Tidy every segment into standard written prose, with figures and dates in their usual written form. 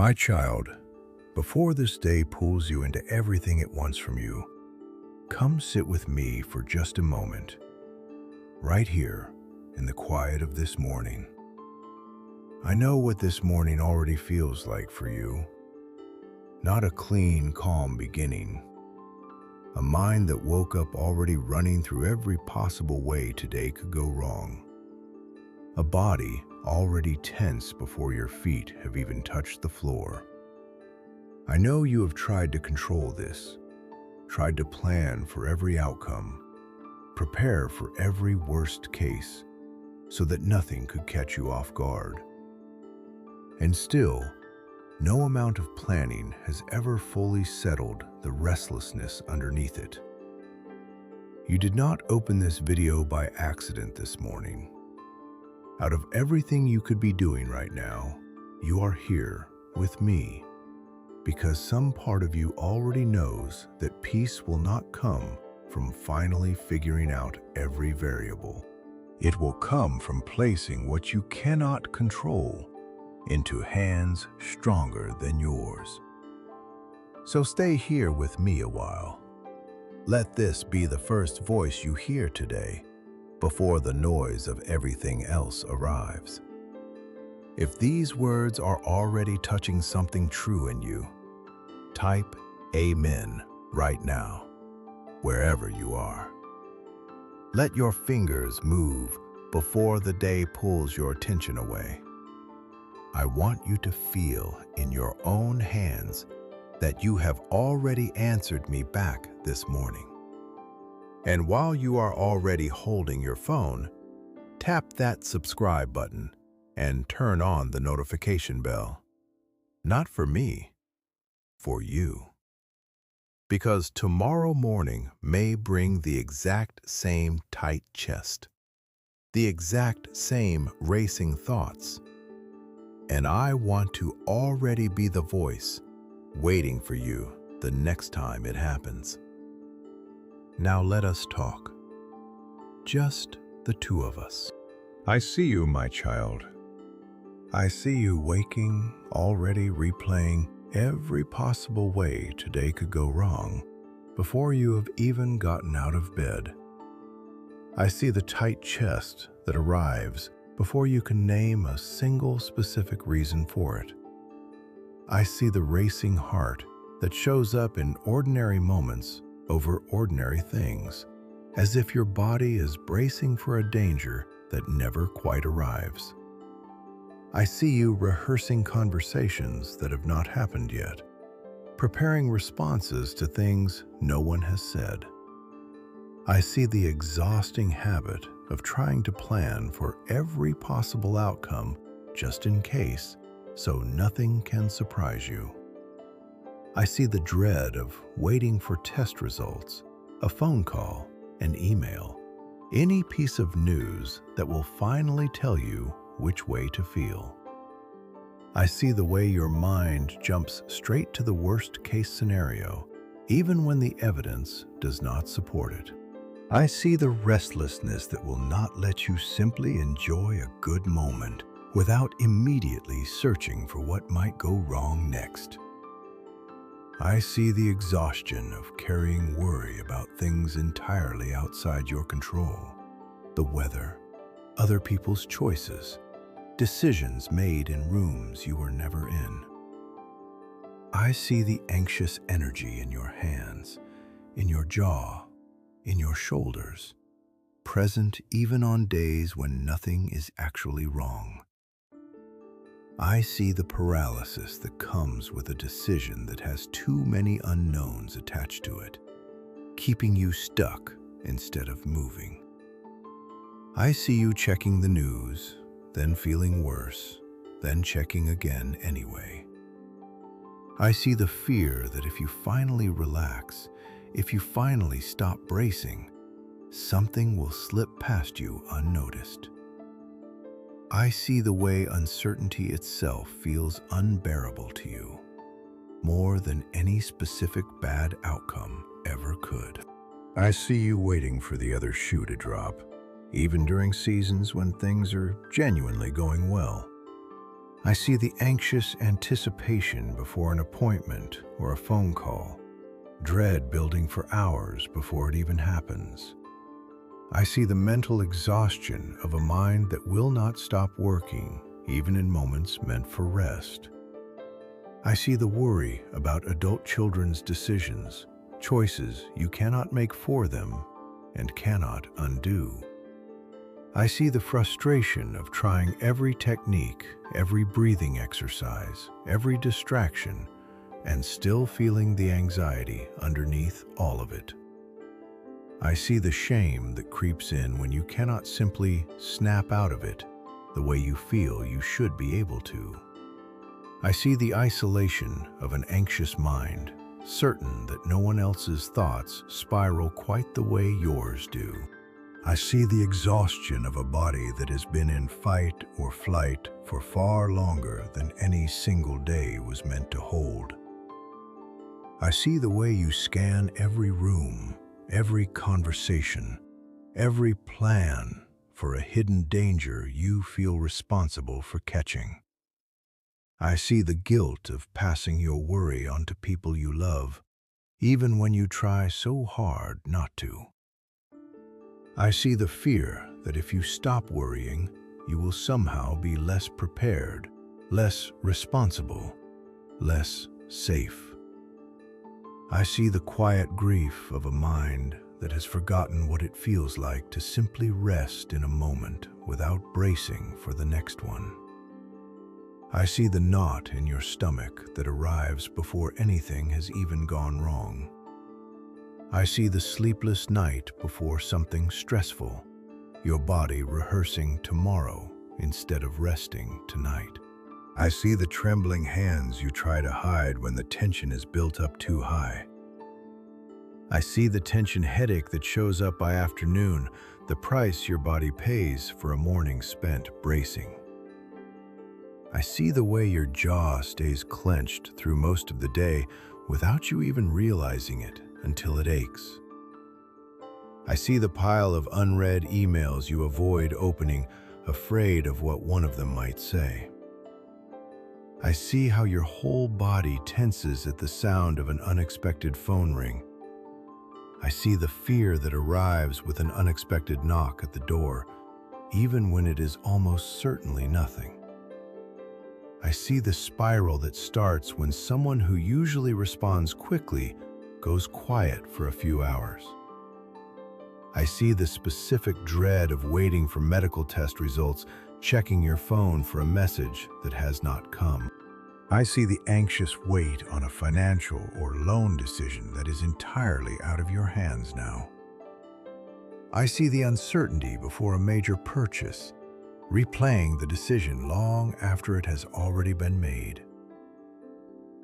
My child, before this day pulls you into everything it wants from you, come sit with me for just a moment, right here in the quiet of this morning. I know what this morning already feels like for you. Not a clean, calm beginning. A mind that woke up already running through every possible way today could go wrong. A body already tense before your feet have even touched the floor. I know you have tried to control this, tried to plan for every outcome, prepare for every worst case, so that nothing could catch you off guard. And still, no amount of planning has ever fully settled the restlessness underneath it. You did not open this video by accident this morning. Out of everything you could be doing right now, you are here with me because some part of you already knows that peace will not come from finally figuring out every variable. It will come from placing what you cannot control into hands stronger than yours. So stay here with me a while. Let this be the first voice you hear today, before the noise of everything else arrives. If these words are already touching something true in you, type Amen right now, wherever you are. Let your fingers move before the day pulls your attention away. I want you to feel in your own hands that you have already answered me back this morning. And while you are already holding your phone, tap that subscribe button and turn on the notification bell. Not for me, for you. Because tomorrow morning may bring the exact same tight chest, the exact same racing thoughts. And I want to already be the voice waiting for you the next time it happens. Now let us talk. Just the two of us. I see you, my child. I see you waking, already replaying every possible way today could go wrong before you have even gotten out of bed. I see the tight chest that arrives before you can name a single specific reason for it. I see the racing heart that shows up in ordinary moments over ordinary things, as if your body is bracing for a danger that never quite arrives. I see you rehearsing conversations that have not happened yet, preparing responses to things no one has said. I see the exhausting habit of trying to plan for every possible outcome just in case, so nothing can surprise you. I see the dread of waiting for test results, a phone call, an email, any piece of news that will finally tell you which way to feel. I see the way your mind jumps straight to the worst case scenario, even when the evidence does not support it. I see the restlessness that will not let you simply enjoy a good moment without immediately searching for what might go wrong next. I see the exhaustion of carrying worry about things entirely outside your control. The weather, other people's choices, decisions made in rooms you were never in. I see the anxious energy in your hands, in your jaw, in your shoulders, present even on days when nothing is actually wrong. I see the paralysis that comes with a decision that has too many unknowns attached to it, keeping you stuck instead of moving. I see you checking the news, then feeling worse, then checking again anyway. I see the fear that if you finally relax, if you finally stop bracing, something will slip past you unnoticed. I see the way uncertainty itself feels unbearable to you, more than any specific bad outcome ever could. I see you waiting for the other shoe to drop, even during seasons when things are genuinely going well. I see the anxious anticipation before an appointment or a phone call, dread building for hours before it even happens. I see the mental exhaustion of a mind that will not stop working, even in moments meant for rest. I see the worry about adult children's decisions, choices you cannot make for them and cannot undo. I see the frustration of trying every technique, every breathing exercise, every distraction, and still feeling the anxiety underneath all of it. I see the shame that creeps in when you cannot simply snap out of it the way you feel you should be able to. I see the isolation of an anxious mind, certain that no one else's thoughts spiral quite the way yours do. I see the exhaustion of a body that has been in fight or flight for far longer than any single day was meant to hold. I see the way you scan every room, every conversation, every plan for a hidden danger you feel responsible for catching. I see the guilt of passing your worry on to people you love, even when you try so hard not to. I see the fear that if you stop worrying, you will somehow be less prepared, less responsible, less safe. I see the quiet grief of a mind that has forgotten what it feels like to simply rest in a moment without bracing for the next one. I see the knot in your stomach that arrives before anything has even gone wrong. I see the sleepless night before something stressful, your body rehearsing tomorrow instead of resting tonight. I see the trembling hands you try to hide when the tension is built up too high. I see the tension headache that shows up by afternoon, the price your body pays for a morning spent bracing. I see the way your jaw stays clenched through most of the day without you even realizing it until it aches. I see the pile of unread emails you avoid opening, afraid of what one of them might say. I see how your whole body tenses at the sound of an unexpected phone ring. I see the fear that arrives with an unexpected knock at the door, even when it is almost certainly nothing. I see the spiral that starts when someone who usually responds quickly goes quiet for a few hours. I see the specific dread of waiting for medical test results, checking your phone for a message that has not come. I see the anxious weight on a financial or loan decision that is entirely out of your hands now. I see the uncertainty before a major purchase, replaying the decision long after it has already been made.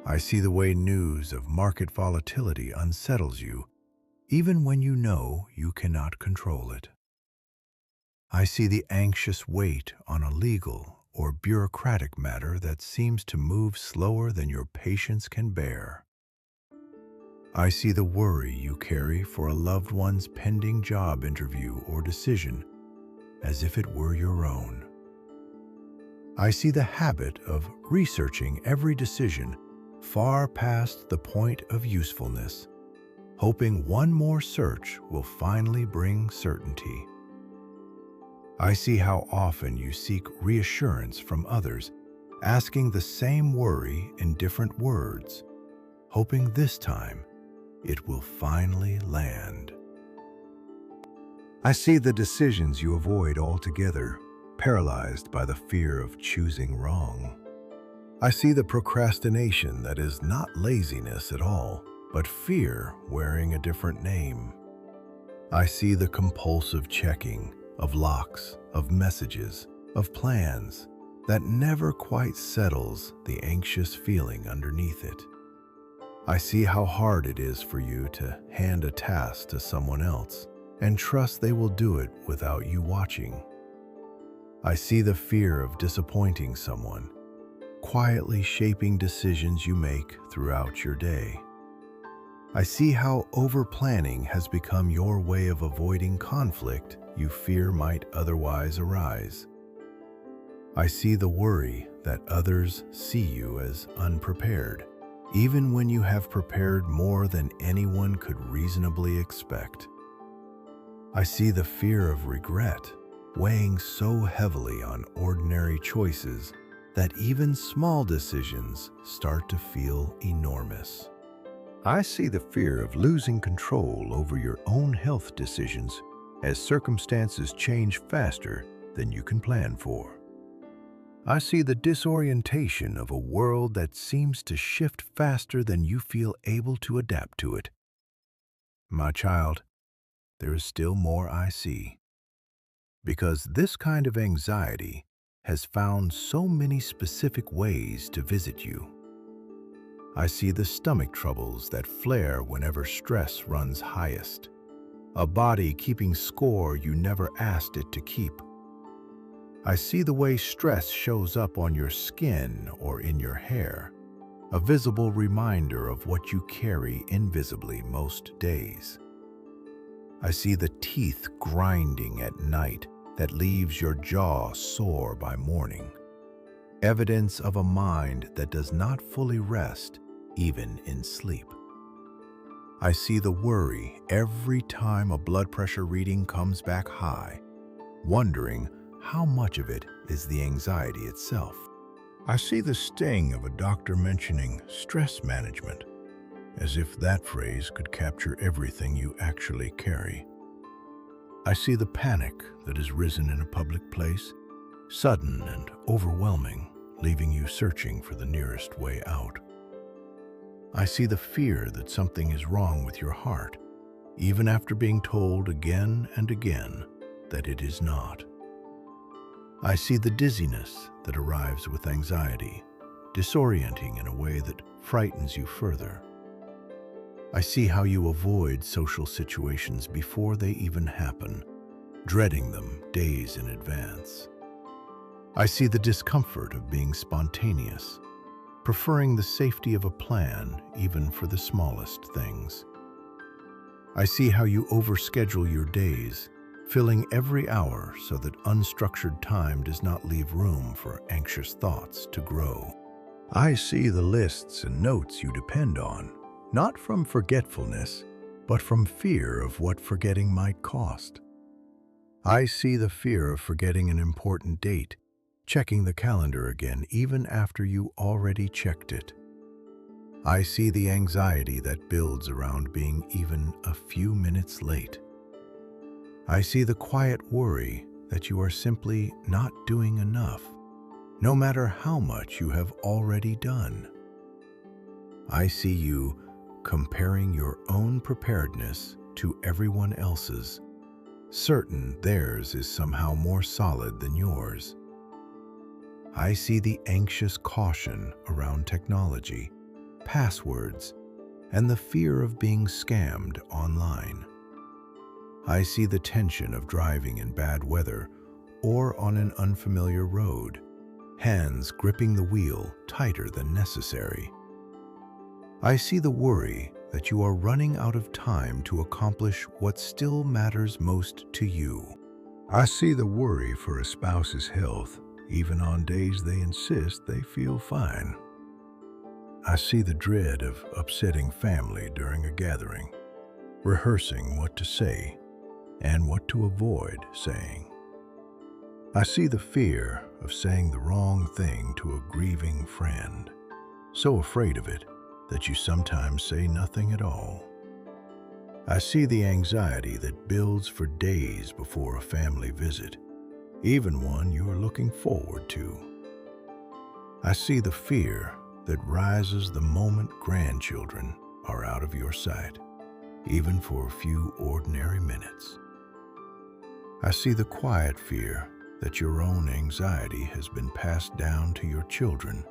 I see the way news of market volatility unsettles you, even when you know you cannot control it. I see the anxious weight on a legal or bureaucratic matter that seems to move slower than your patience can bear. I see the worry you carry for a loved one's pending job interview or decision, as if it were your own. I see the habit of researching every decision far past the point of usefulness, hoping one more search will finally bring certainty. I see how often you seek reassurance from others, asking the same worry in different words, hoping this time it will finally land. I see the decisions you avoid altogether, paralyzed by the fear of choosing wrong. I see the procrastination that is not laziness at all, but fear wearing a different name. I see the compulsive checking of locks, of messages, of plans that never quite settles the anxious feeling underneath it. I see how hard it is for you to hand a task to someone else and trust they will do it without you watching. I see the fear of disappointing someone, quietly shaping decisions you make throughout your day. I see how over-planning has become your way of avoiding conflict you fear might otherwise arise. I see the worry that others see you as unprepared, even when you have prepared more than anyone could reasonably expect. I see the fear of regret weighing so heavily on ordinary choices that even small decisions start to feel enormous. I see the fear of losing control over your own health decisions as circumstances change faster than you can plan for. I see the disorientation of a world that seems to shift faster than you feel able to adapt to it. My child, there is still more I see. Because this kind of anxiety has found so many specific ways to visit you. I see the stomach troubles that flare whenever stress runs highest, a body keeping score you never asked it to keep. I see the way stress shows up on your skin or in your hair, a visible reminder of what you carry invisibly most days. I see the teeth grinding at night that leaves your jaw sore by morning, evidence of a mind that does not fully rest even in sleep. I see the worry every time a blood pressure reading comes back high, wondering how much of it is the anxiety itself. I see the sting of a doctor mentioning stress management, as if that phrase could capture everything you actually carry. I see the panic that has risen in a public place, sudden and overwhelming, leaving you searching for the nearest way out. I see the fear that something is wrong with your heart, even after being told again and again that it is not. I see the dizziness that arrives with anxiety, disorienting in a way that frightens you further. I see how you avoid social situations before they even happen, dreading them days in advance. I see the discomfort of being spontaneous, preferring the safety of a plan even for the smallest things. I see how you overschedule your days, filling every hour so that unstructured time does not leave room for anxious thoughts to grow. I see the lists and notes you depend on, not from forgetfulness, but from fear of what forgetting might cost. I see the fear of forgetting an important date, checking the calendar again even after you already checked it. I see the anxiety that builds around being even a few minutes late. I see the quiet worry that you are simply not doing enough, no matter how much you have already done. I see you comparing your own preparedness to everyone else's, certain theirs is somehow more solid than yours. I see the anxious caution around technology, passwords, and the fear of being scammed online. I see the tension of driving in bad weather or on an unfamiliar road, hands gripping the wheel tighter than necessary. I see the worry that you are running out of time to accomplish what still matters most to you. I see the worry for a spouse's health, even on days they insist they feel fine. I see the dread of upsetting family during a gathering, rehearsing what to say and what to avoid saying. I see the fear of saying the wrong thing to a grieving friend, so afraid of it that you sometimes say nothing at all. I see the anxiety that builds for days before a family visit, even one you are looking forward to. I see the fear that rises the moment grandchildren are out of your sight, even for a few ordinary minutes. I see the quiet fear that your own anxiety has been passed down to your children,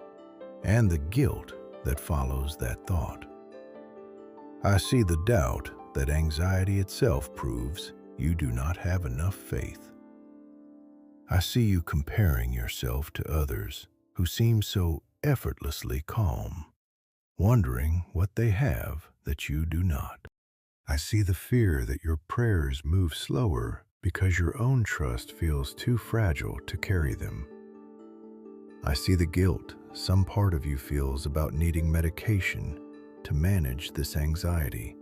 and the guilt that follows that thought. I see the doubt that anxiety itself proves you do not have enough faith. I see you comparing yourself to others who seem so effortlessly calm, wondering what they have that you do not. I see the fear that your prayers move slower because your own trust feels too fragile to carry them. I see the guilt some part of you feels about needing medication to manage this anxiety.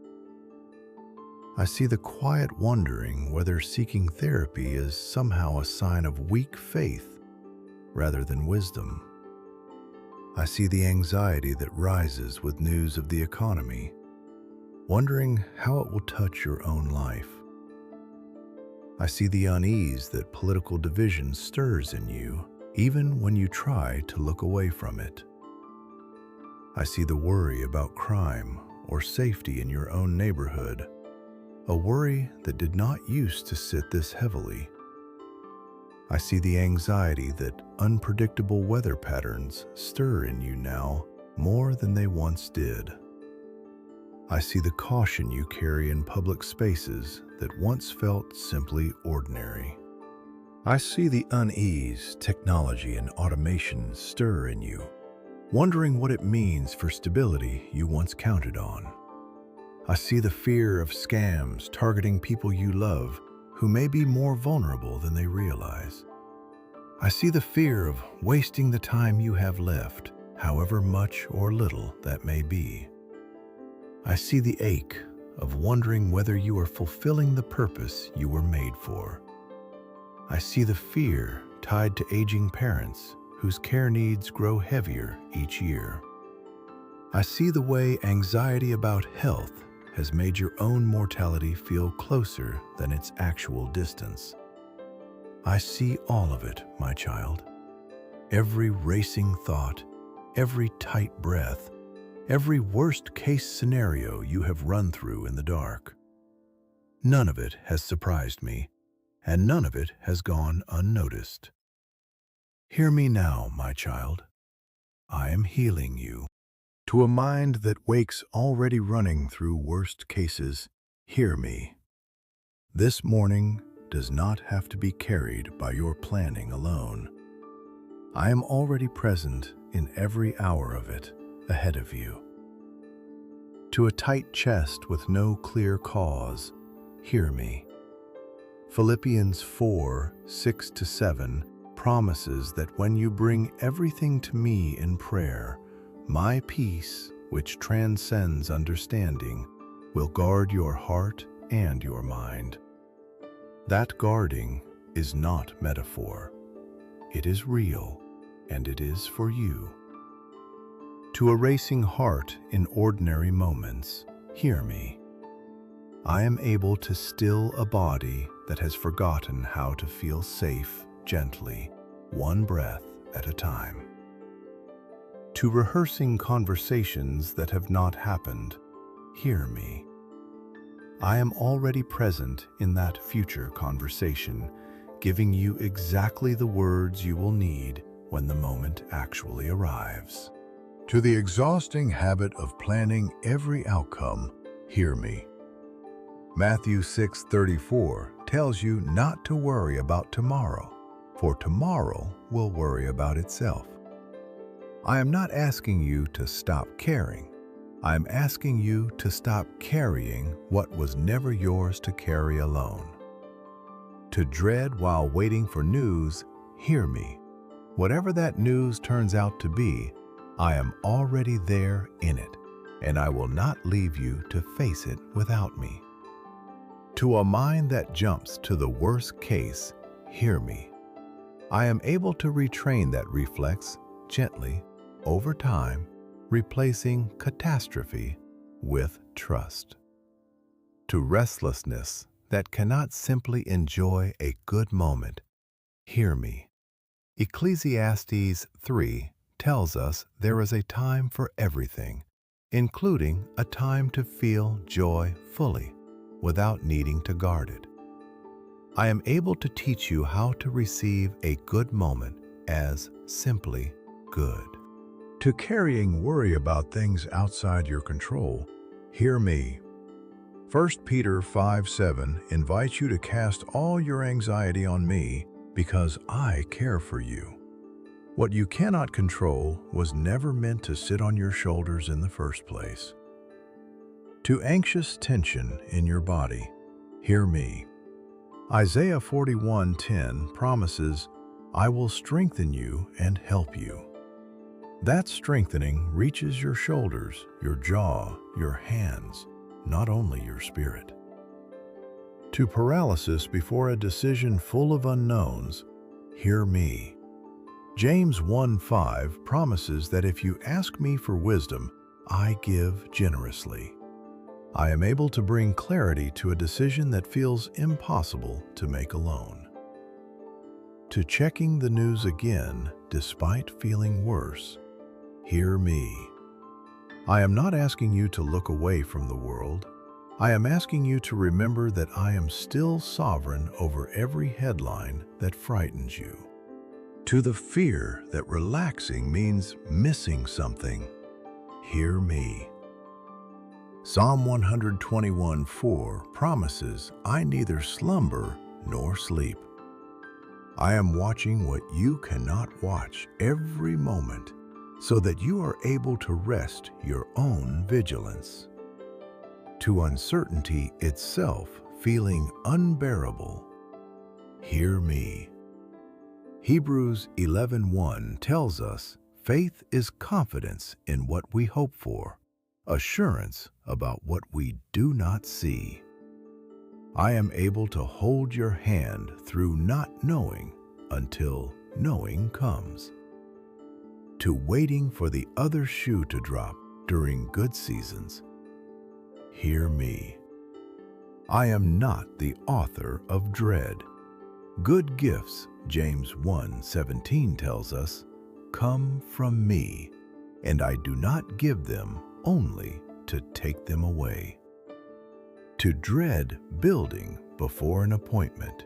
I see the quiet wondering whether seeking therapy is somehow a sign of weak faith rather than wisdom. I see the anxiety that rises with news of the economy, wondering how it will touch your own life. I see the unease that political division stirs in you, even when you try to look away from it. I see the worry about crime or safety in your own neighborhood, a worry that did not used to sit this heavily. I see the anxiety that unpredictable weather patterns stir in you now more than they once did. I see the caution you carry in public spaces that once felt simply ordinary. I see the unease technology and automation stir in you, wondering what it means for stability you once counted on. I see the fear of scams targeting people you love who may be more vulnerable than they realize. I see the fear of wasting the time you have left, however much or little that may be. I see the ache of wondering whether you are fulfilling the purpose you were made for. I see the fear tied to aging parents whose care needs grow heavier each year. I see the way anxiety about health has made your own mortality feel closer than its actual distance. I see all of it, my child. Every racing thought, every tight breath, every worst-case scenario you have run through in the dark. None of it has surprised me, and none of it has gone unnoticed. Hear me now, my child. I am healing you. To a mind that wakes already running through worst cases, hear me. This morning does not have to be carried by your planning alone. I am already present in every hour of it ahead of you. To a tight chest with no clear cause, hear me. Philippians 4:6-7 promises that when you bring everything to me in prayer, my peace, which transcends understanding, will guard your heart and your mind. That guarding is not metaphor. It is real, and it is for you. To a racing heart in ordinary moments, hear me. I am able to still a body that has forgotten how to feel safe gently, one breath at a time. To rehearsing conversations that have not happened, hear me. I am already present in that future conversation, giving you exactly the words you will need when the moment actually arrives. To the exhausting habit of planning every outcome, hear me. Matthew 6:34 tells you not to worry about tomorrow, for tomorrow will worry about itself. I am not asking you to stop caring. I am asking you to stop carrying what was never yours to carry alone. To dread while waiting for news, hear me. Whatever that news turns out to be, I am already there in it, and I will not leave you to face it without me. To a mind that jumps to the worst case, hear me. I am able to retrain that reflex gently over time, replacing catastrophe with trust. To restlessness that cannot simply enjoy a good moment, hear me. Ecclesiastes 3 tells us there is a time for everything, including a time to feel joy fully, without needing to guard it. I am able to teach you how to receive a good moment as simply good. To carrying worry about things outside your control, hear me. 1 Peter 5:7 invites you to cast all your anxiety on me because I care for you. What you cannot control was never meant to sit on your shoulders in the first place. To anxious tension in your body, hear me. Isaiah 41:10 promises, I will strengthen you and help you. That strengthening reaches your shoulders, your jaw, your hands, not only your spirit. To paralysis before a decision full of unknowns, hear me. James 1:5 promises that if you ask me for wisdom, I give generously. I am able to bring clarity to a decision that feels impossible to make alone. To checking the news again despite feeling worse, hear me. I am not asking you to look away from the world. I am asking you to remember that I am still sovereign over every headline that frightens you. To the fear that relaxing means missing something, hear me. Psalm 121:4 promises, I neither slumber nor sleep. I am watching what you cannot watch every moment, so that you are able to rest your own vigilance. To uncertainty itself feeling unbearable, hear me. Hebrews 11:1 tells us faith is confidence in what we hope for, assurance about what we do not see. I am able to hold your hand through not knowing until knowing comes. To waiting for the other shoe to drop during good seasons, hear me. I am not the author of dread. Good gifts, James 1:17 tells us, come from me, and I do not give them only to take them away. To dread building before an appointment,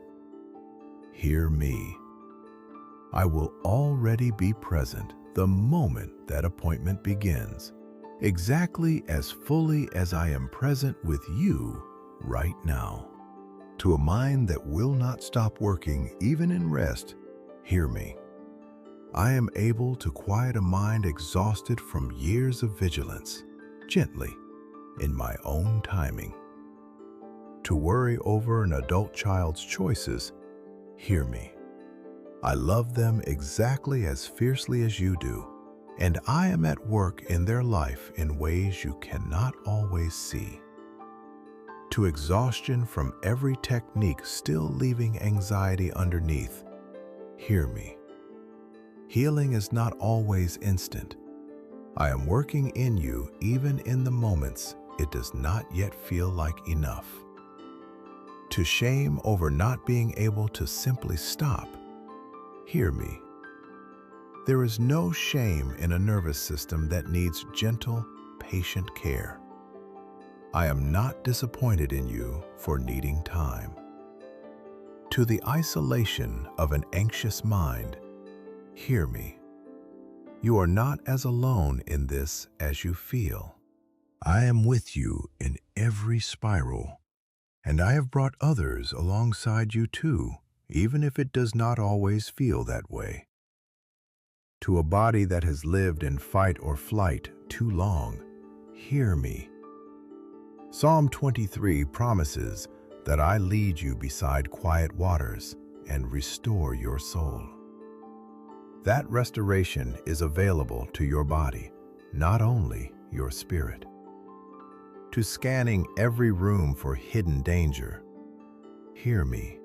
hear me. I will already be present the moment that appointment begins, exactly as fully as I am present with you right now. To a mind that will not stop working even in rest, hear me. I am able to quiet a mind exhausted from years of vigilance, gently, in my own timing. To worry over an adult child's choices, hear me. I love them exactly as fiercely as you do, and I am at work in their life in ways you cannot always see. To exhaustion from every technique still leaving anxiety underneath, hear me. Healing is not always instant. I am working in you even in the moments it does not yet feel like enough. To shame over not being able to simply stop, hear me. There is no shame in a nervous system that needs gentle, patient care. I am not disappointed in you for needing time. To the isolation of an anxious mind, hear me. You are not as alone in this as you feel. I am with you in every spiral, and I have brought others alongside you too, even if it does not always feel that way. To a body that has lived in fight or flight too long, hear me. Psalm 23 promises that I lead you beside quiet waters and restore your soul. That restoration is available to your body, not only your spirit. To scanning every room for hidden danger, hear me.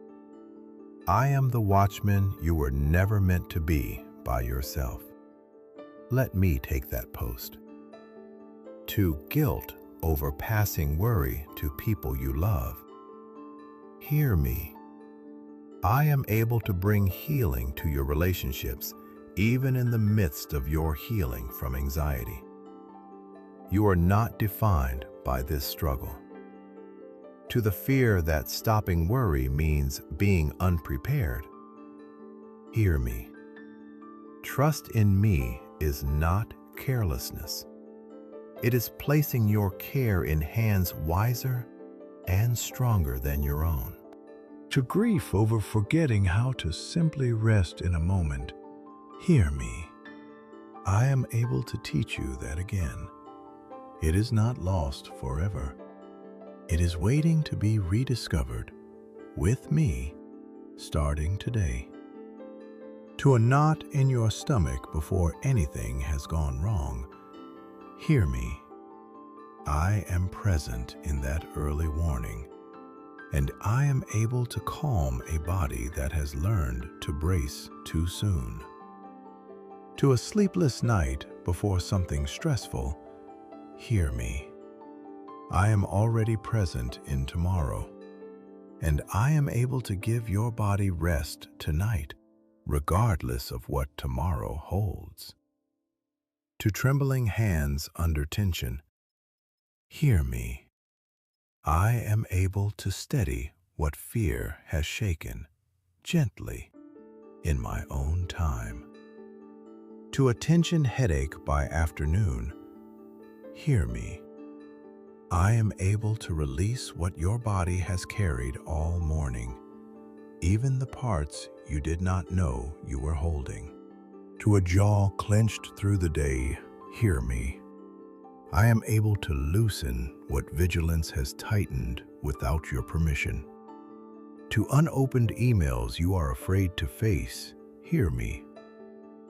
I am the watchman you were never meant to be by yourself. Let me take that post. To guilt over passing worry to people you love, hear me. I am able to bring healing to your relationships even in the midst of your healing from anxiety. You are not defined by this struggle. To the fear that stopping worry means being unprepared, hear me. Trust in me is not carelessness. It is placing your care in hands wiser and stronger than your own. To grief over forgetting how to simply rest in a moment, hear me. I am able to teach you that again. It is not lost forever. It is waiting to be rediscovered with me starting today. To a knot in your stomach before anything has gone wrong, hear me. I am present in that early warning, and I am able to calm a body that has learned to brace too soon. To a sleepless night before something stressful, hear me. I am already present in tomorrow, and I am able to give your body rest tonight, regardless of what tomorrow holds. To trembling hands under tension, hear me. I am able to steady what fear has shaken, gently, in my own time. To a tension headache by afternoon, hear me. I am able to release what your body has carried all morning, even the parts you did not know you were holding. To a jaw clenched through the day, hear me. I am able to loosen what vigilance has tightened without your permission. To unopened emails you are afraid to face, hear me.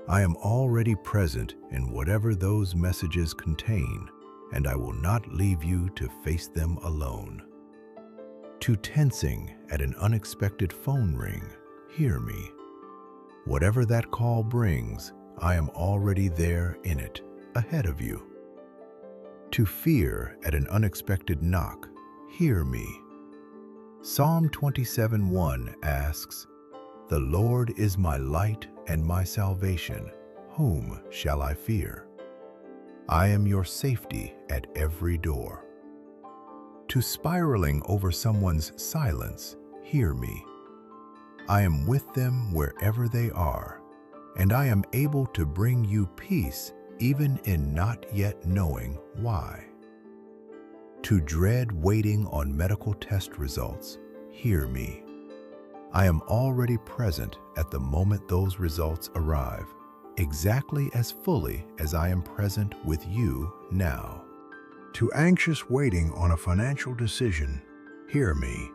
I am already present in whatever those messages contain, and I will not leave you to face them alone. To tensing at an unexpected phone ring, hear me. Whatever that call brings, I am already there in it, ahead of you. To fear at an unexpected knock, hear me. Psalm 27:1 asks, "The Lord is my light and my salvation. Whom shall I fear?" I am your safety at every door. To spiraling over someone's silence, hear me. I am with them wherever they are, and I am able to bring you peace even in not yet knowing why. To dread waiting on medical test results, hear me. I am already present at the moment those results arrive, exactly as fully as I am present with you now. To anxious waiting on a financial decision, hear me.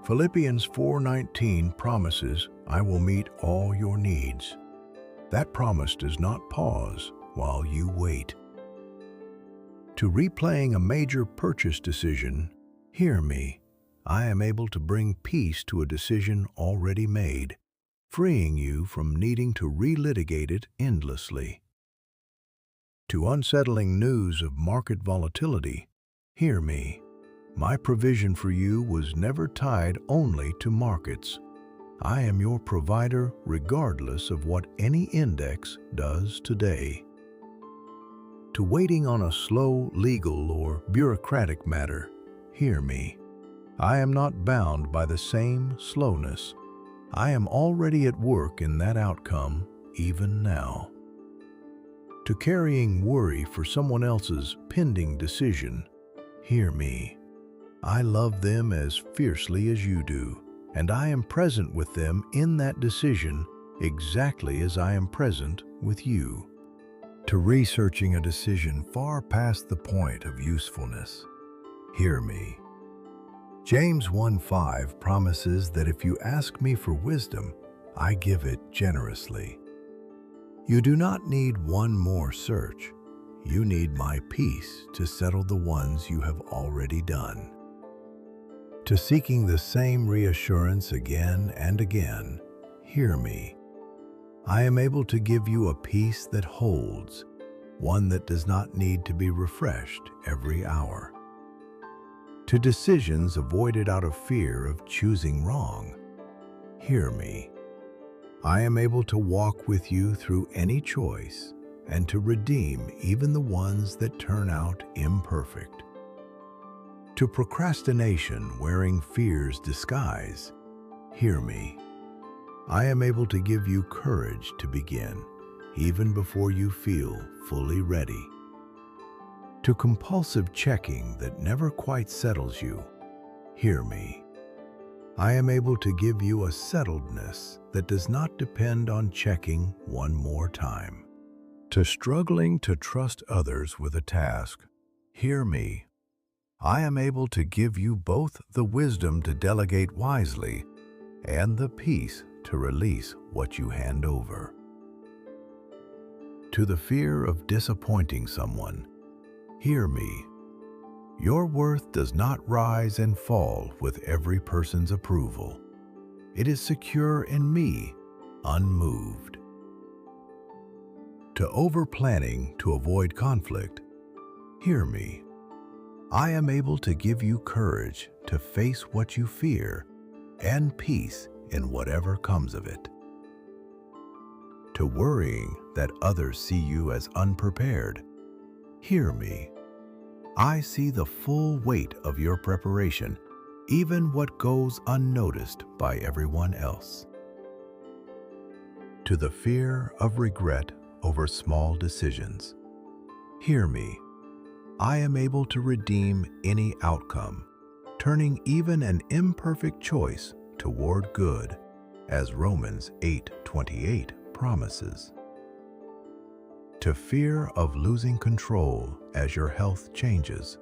Philippians 4:19 promises, "I will meet all your needs." That promise does not pause while you wait. To replaying a major purchase decision, hear me. I am able to bring peace to a decision already made, freeing you from needing to relitigate it endlessly. To unsettling news of market volatility, hear me. My provision for you was never tied only to markets. I am your provider regardless of what any index does today. To waiting on a slow legal or bureaucratic matter, hear me. I am not bound by the same slowness. I am already at work in that outcome, even now. To carrying worry for someone else's pending decision, hear me. I love them as fiercely as you do, and I am present with them in that decision exactly as I am present with you. To researching a decision far past the point of usefulness, hear me. James 1:5 promises that if you ask me for wisdom, I give it generously. You do not need one more search. You need my peace to settle the ones you have already done. To seeking the same reassurance again and again, hear me. I am able to give you a peace that holds, one that does not need to be refreshed every hour. To decisions avoided out of fear of choosing wrong, hear me. I am able to walk with you through any choice and to redeem even the ones that turn out imperfect. To procrastination wearing fear's disguise, hear me. I am able to give you courage to begin, even before you feel fully ready. To compulsive checking that never quite settles you, hear me. I am able to give you a settledness that does not depend on checking one more time. To struggling to trust others with a task, hear me. I am able to give you both the wisdom to delegate wisely and the peace to release what you hand over. To the fear of disappointing someone, hear me. Your worth does not rise and fall with every person's approval. It is secure in me, unmoved. To over-planning to avoid conflict, hear me. I am able to give you courage to face what you fear and peace in whatever comes of it. To worrying that others see you as unprepared, hear me. I see the full weight of your preparation, even what goes unnoticed by everyone else. To the fear of regret over small decisions, hear me. I am able to redeem any outcome, turning even an imperfect choice toward good, as Romans 8:28 promises. To fear of losing control as your health changes,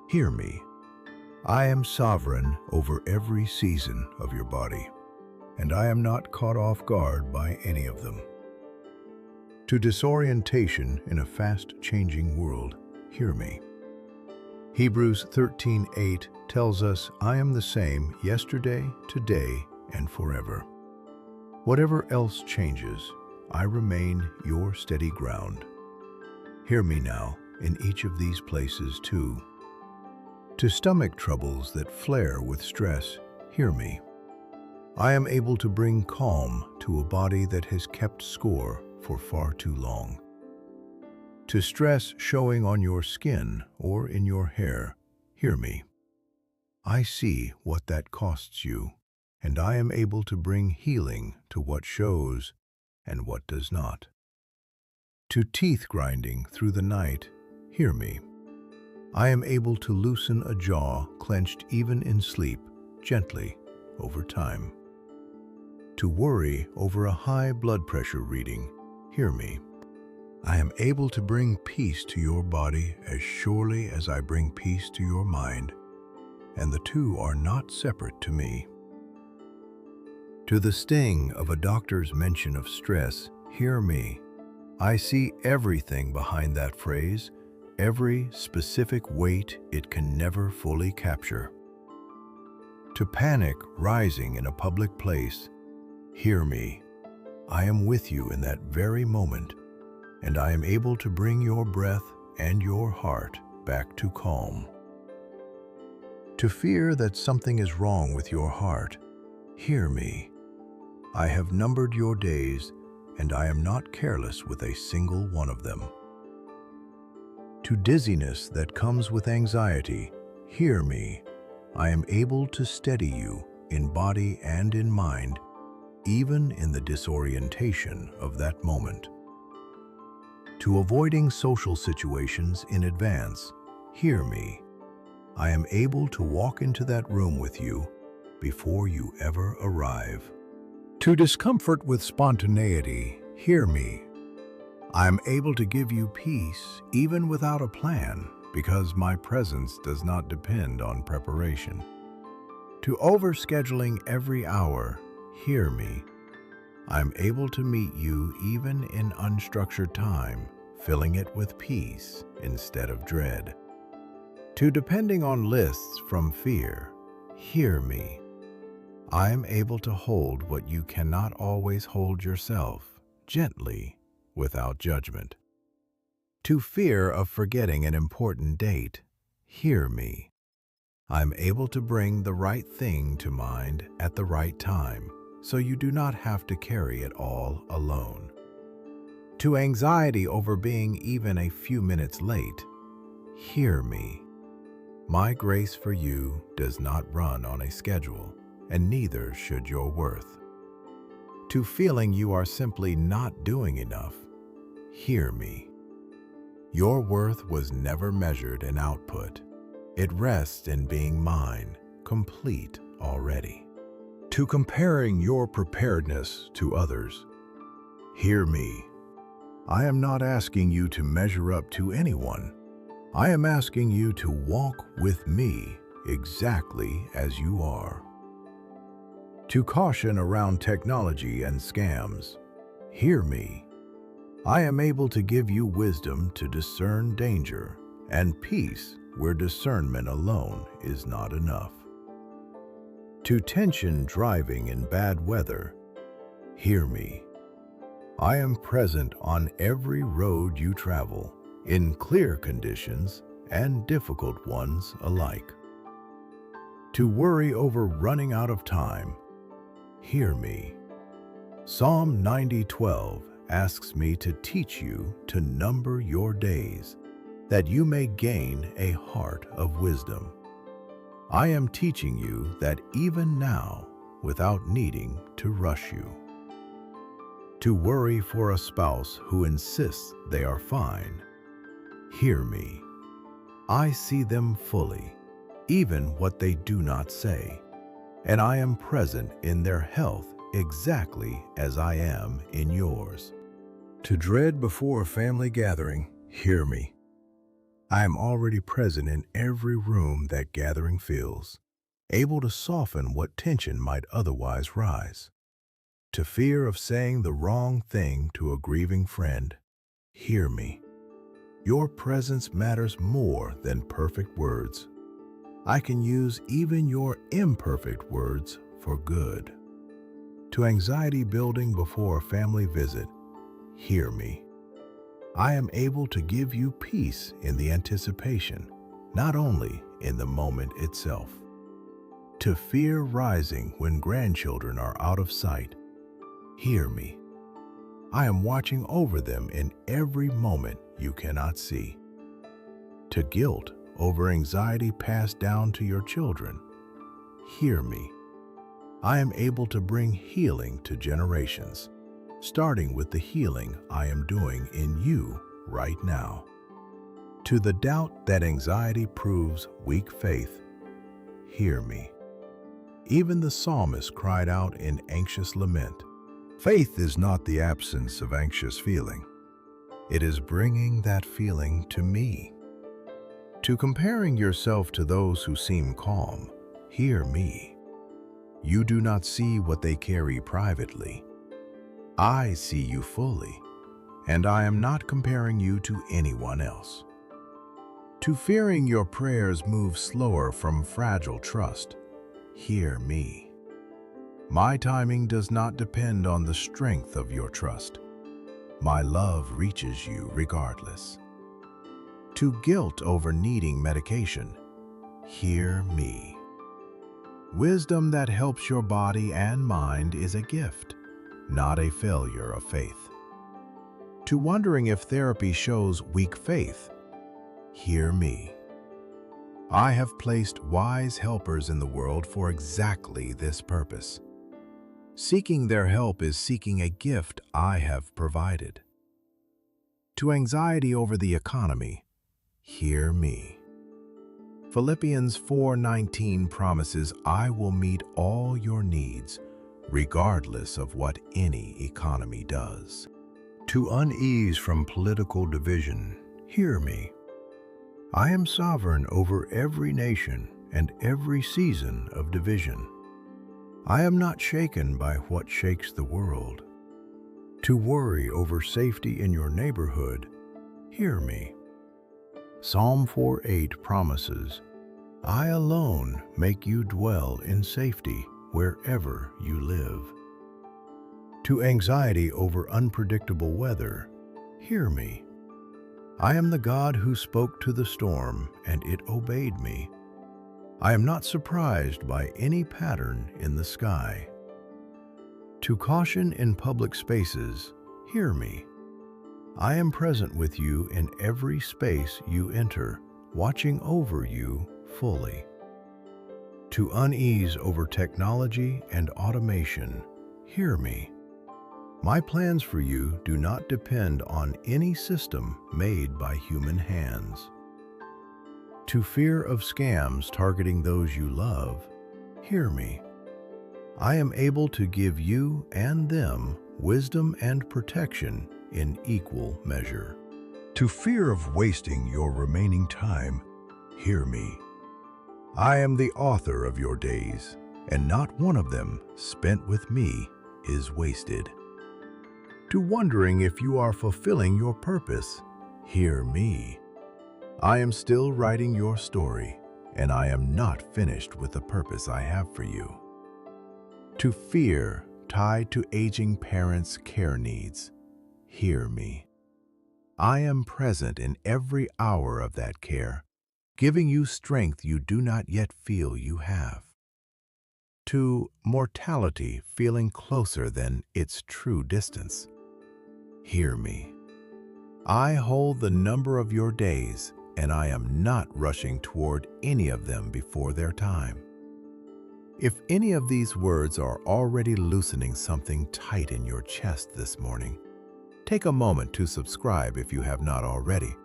hear me. I am sovereign over every season of your body, and I am not caught off guard by any of them. To disorientation in a fast-changing world, hear me. Hebrews 13:8 tells us, I am the same yesterday, today, and forever. Whatever else changes, I remain your steady ground. Hear me now in each of these places too. To stomach troubles that flare with stress, hear me. I am able to bring calm to a body that has kept score for far too long. To stress showing on your skin or in your hair, hear me. I see what that costs you, and I am able to bring healing to what shows and what does not. To teeth grinding through the night, hear me. I am able to loosen a jaw clenched even in sleep, gently, over time. To worry over a high blood pressure reading, hear me. I am able to bring peace to your body as surely as I bring peace to your mind, and the two are not separate to me. To the sting of a doctor's mention of stress, hear me. I see everything behind that phrase, every specific weight it can never fully capture. To panic rising in a public place, hear me. I am with you in that very moment, and I am able to bring your breath and your heart back to calm. To fear that something is wrong with your heart, hear me. I have numbered your days, and I am not careless with a single one of them. To dizziness that comes with anxiety, hear me. I am able to steady you in body and in mind, even in the disorientation of that moment. To avoiding social situations in advance, hear me. I am able to walk into that room with you before you ever arrive. To discomfort with spontaneity, hear me. I am able to give you peace even without a plan, because my presence does not depend on preparation. To overscheduling every hour, hear me. I am able to meet you even in unstructured time, filling it with peace instead of dread. To depending on lists from fear, hear me. I am able to hold what you cannot always hold yourself, gently, without judgment. To fear of forgetting an important date, hear me. I am able to bring the right thing to mind at the right time, so you do not have to carry it all alone. To anxiety over being even a few minutes late, hear me. My grace for you does not run on a schedule, and neither should your worth. To feeling you are simply not doing enough, hear me. Your worth was never measured in output. It rests in being mine, complete already. To comparing your preparedness to others, hear me. I am not asking you to measure up to anyone. I am asking you to walk with me exactly as you are. To caution around technology and scams, hear me. I am able to give you wisdom to discern danger and peace where discernment alone is not enough. To tension driving in bad weather, hear me. I am present on every road you travel, in clear conditions and difficult ones alike. To worry over running out of time, hear me. Psalm 90:12 asks me to teach you to number your days, that you may gain a heart of wisdom. I am teaching you that even now, without needing to rush you. To worry for a spouse who insists they are fine, hear me. I see them fully, even what they do not say, and I am present in their health exactly as I am in yours. To dread before a family gathering, hear me. I am already present in every room that gathering fills, able to soften what tension might otherwise rise. To fear of saying the wrong thing to a grieving friend, hear me. Your presence matters more than perfect words. I can use even your imperfect words for good. To anxiety building before a family visit, hear me. I am able to give you peace in the anticipation, not only in the moment itself. To fear rising when grandchildren are out of sight, hear me. I am watching over them in every moment you cannot see. To guilt over anxiety passed down to your children, hear me. I am able to bring healing to generations, starting with the healing I am doing in you right now. To the doubt that anxiety proves weak faith, hear me. Even the psalmist cried out in anxious lament. Faith is not the absence of anxious feeling. It is bringing that feeling to me. To comparing yourself to those who seem calm, hear me. You do not see what they carry privately. I see you fully, and I am not comparing you to anyone else. To fearing your prayers move slower from fragile trust, hear me. My timing does not depend on the strength of your trust. My love reaches you regardless. To guilt over needing medication, hear me. Wisdom that helps your body and mind is a gift, not a failure of faith. To wondering if therapy shows weak faith, hear me. I have placed wise helpers in the world for exactly this purpose. Seeking their help is seeking a gift I have provided. To anxiety over the economy, hear me. Philippians 4:19 promises, I will meet all your needs, regardless of what any economy does. To unease from political division, hear me. I am sovereign over every nation and every season of division. I am not shaken by what shakes the world. To worry over safety in your neighborhood, hear me. Psalm 4:8 promises, I alone make you dwell in safety wherever you live. To anxiety over unpredictable weather, hear me. I am the God who spoke to the storm and it obeyed me. I am not surprised by any pattern in the sky. To caution in public spaces, hear me. I am present with you in every space you enter, watching over you fully. To unease over technology and automation, hear me. My plans for you do not depend on any system made by human hands. To fear of scams targeting those you love, hear me. I am able to give you and them wisdom and protection in equal measure. To fear of wasting your remaining time, hear me. I am the author of your days, and not one of them spent with me is wasted. To wondering if you are fulfilling your purpose, hear me. I am still writing your story, and I am not finished with the purpose I have for you. To fear tied to aging parents' care needs, hear me. I am present in every hour of that care, giving you strength you do not yet feel you have. To mortality feeling closer than its true distance, hear me. I hold the number of your days, and I am not rushing toward any of them before their time. If any of these words are already loosening something tight in your chest this morning, take a moment to subscribe if you have not already,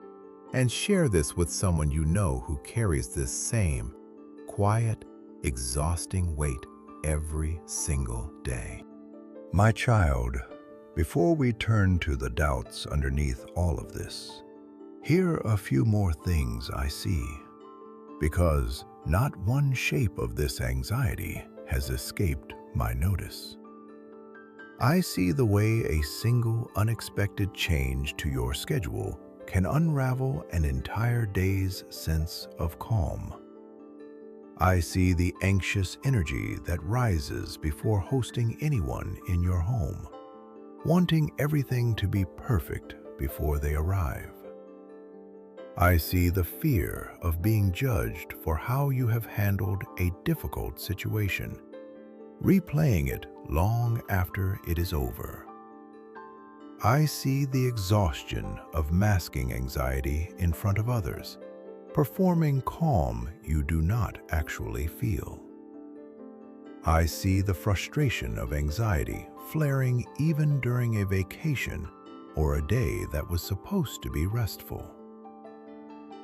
and share this with someone you know who carries this same quiet, exhausting weight every single day. My child, before we turn to the doubts underneath all of this, here are a few more things I see, because not one shape of this anxiety has escaped my notice. I see the way a single unexpected change to your schedule can unravel an entire day's sense of calm. I see the anxious energy that rises before hosting anyone in your home, wanting everything to be perfect before they arrive. I see the fear of being judged for how you have handled a difficult situation, replaying it long after it is over. I see the exhaustion of masking anxiety in front of others, performing calm you do not actually feel. I see the frustration of anxiety flaring even during a vacation or a day that was supposed to be restful.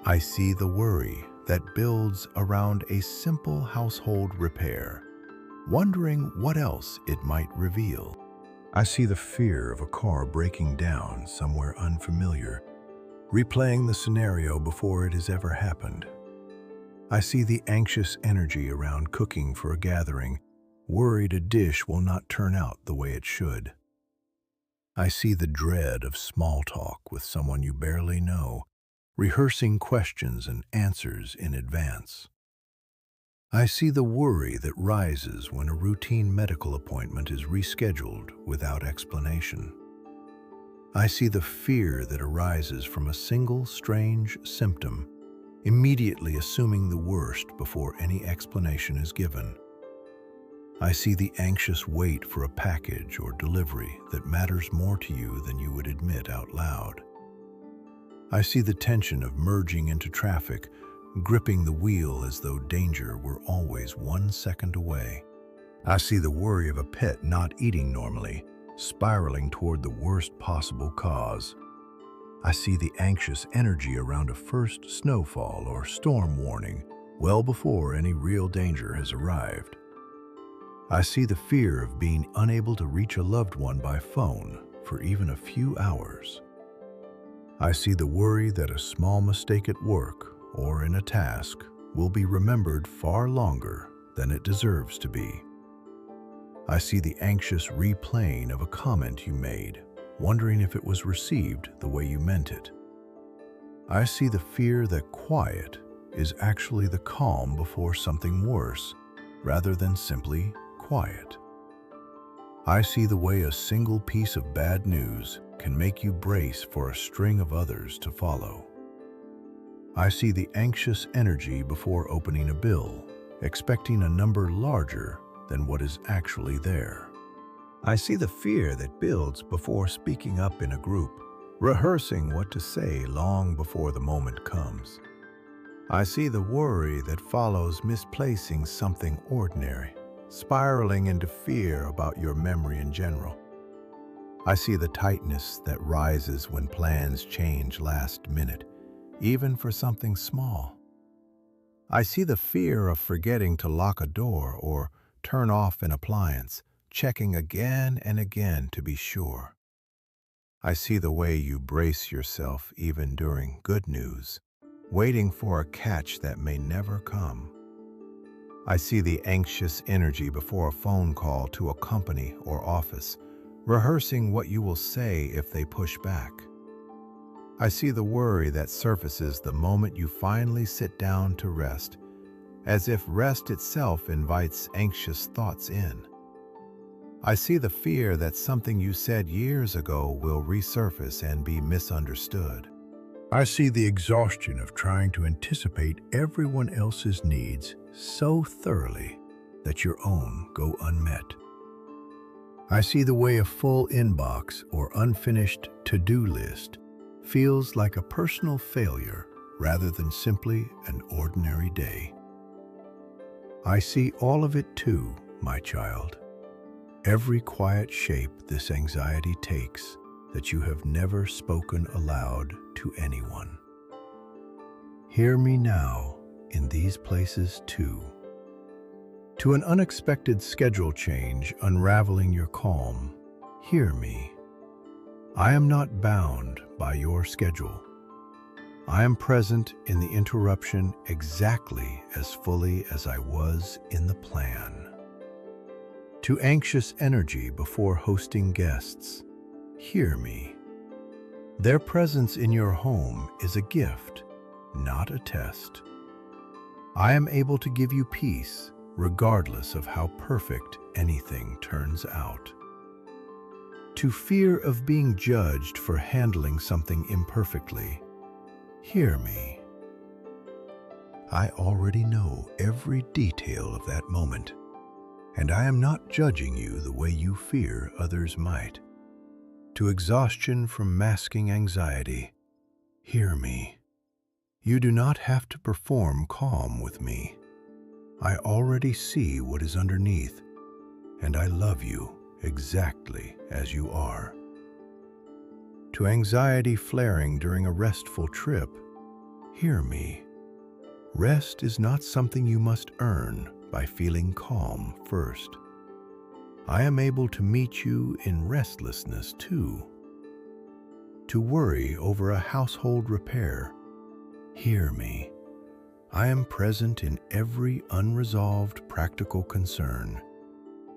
I see the worry that builds around a simple household repair, wondering what else it might reveal. I see the fear of a car breaking down somewhere unfamiliar, replaying the scenario before it has ever happened. I see the anxious energy around cooking for a gathering, worried a dish will not turn out the way it should. I see the dread of small talk with someone you barely know, rehearsing questions and answers in advance. I see the worry that rises when a routine medical appointment is rescheduled without explanation. I see the fear that arises from a single strange symptom, immediately assuming the worst before any explanation is given. I see the anxious wait for a package or delivery that matters more to you than you would admit out loud. I see the tension of merging into traffic, gripping the wheel as though danger were always 1 second away. I see the worry of a pet not eating normally, spiraling toward the worst possible cause. I see the anxious energy around a first snowfall or storm warning, well before any real danger has arrived. I see the fear of being unable to reach a loved one by phone for even a few hours. I see the worry that a small mistake at work or in a task will be remembered far longer than it deserves to be. I see the anxious replaying of a comment you made, wondering if it was received the way you meant it. I see the fear that quiet is actually the calm before something worse, rather than simply quiet. I see the way a single piece of bad news can make you brace for a string of others to follow. I see the anxious energy before opening a bill, expecting a number larger than what is actually there. I see the fear that builds before speaking up in a group, rehearsing what to say long before the moment comes. I see the worry that follows misplacing something ordinary, spiraling into fear about your memory in general. I see the tightness that rises when plans change last minute, even for something small. I see the fear of forgetting to lock a door or turn off an appliance, checking again and again to be sure. I see the way you brace yourself even during good news, waiting for a catch that may never come. I see the anxious energy before a phone call to a company or office, rehearsing what you will say if they push back. I see the worry that surfaces the moment you finally sit down to rest, as if rest itself invites anxious thoughts in. I see the fear that something you said years ago will resurface and be misunderstood. I see the exhaustion of trying to anticipate everyone else's needs so thoroughly that your own go unmet. I see the way a full inbox or unfinished to-do list feels like a personal failure rather than simply an ordinary day. I see all of it too, my child. Every quiet shape this anxiety takes that you have never spoken aloud to anyone. Hear me now in these places too. To an unexpected schedule change unraveling your calm, hear me. I am not bound by your schedule. I am present in the interruption exactly as fully as I was in the plan. To anxious energy before hosting guests, hear me. Their presence in your home is a gift, not a test. I am able to give you peace regardless of how perfect anything turns out. To fear of being judged for handling something imperfectly, hear me. I already know every detail of that moment, and I am not judging you the way you fear others might. To exhaustion from masking anxiety, hear me. You do not have to perform calm with me. I already see what is underneath, and I love you exactly as you are. To anxiety flaring during a restful trip, hear me. Rest is not something you must earn by feeling calm first. I am able to meet you in restlessness too. To worry over a household repair, hear me. I am present in every unresolved practical concern,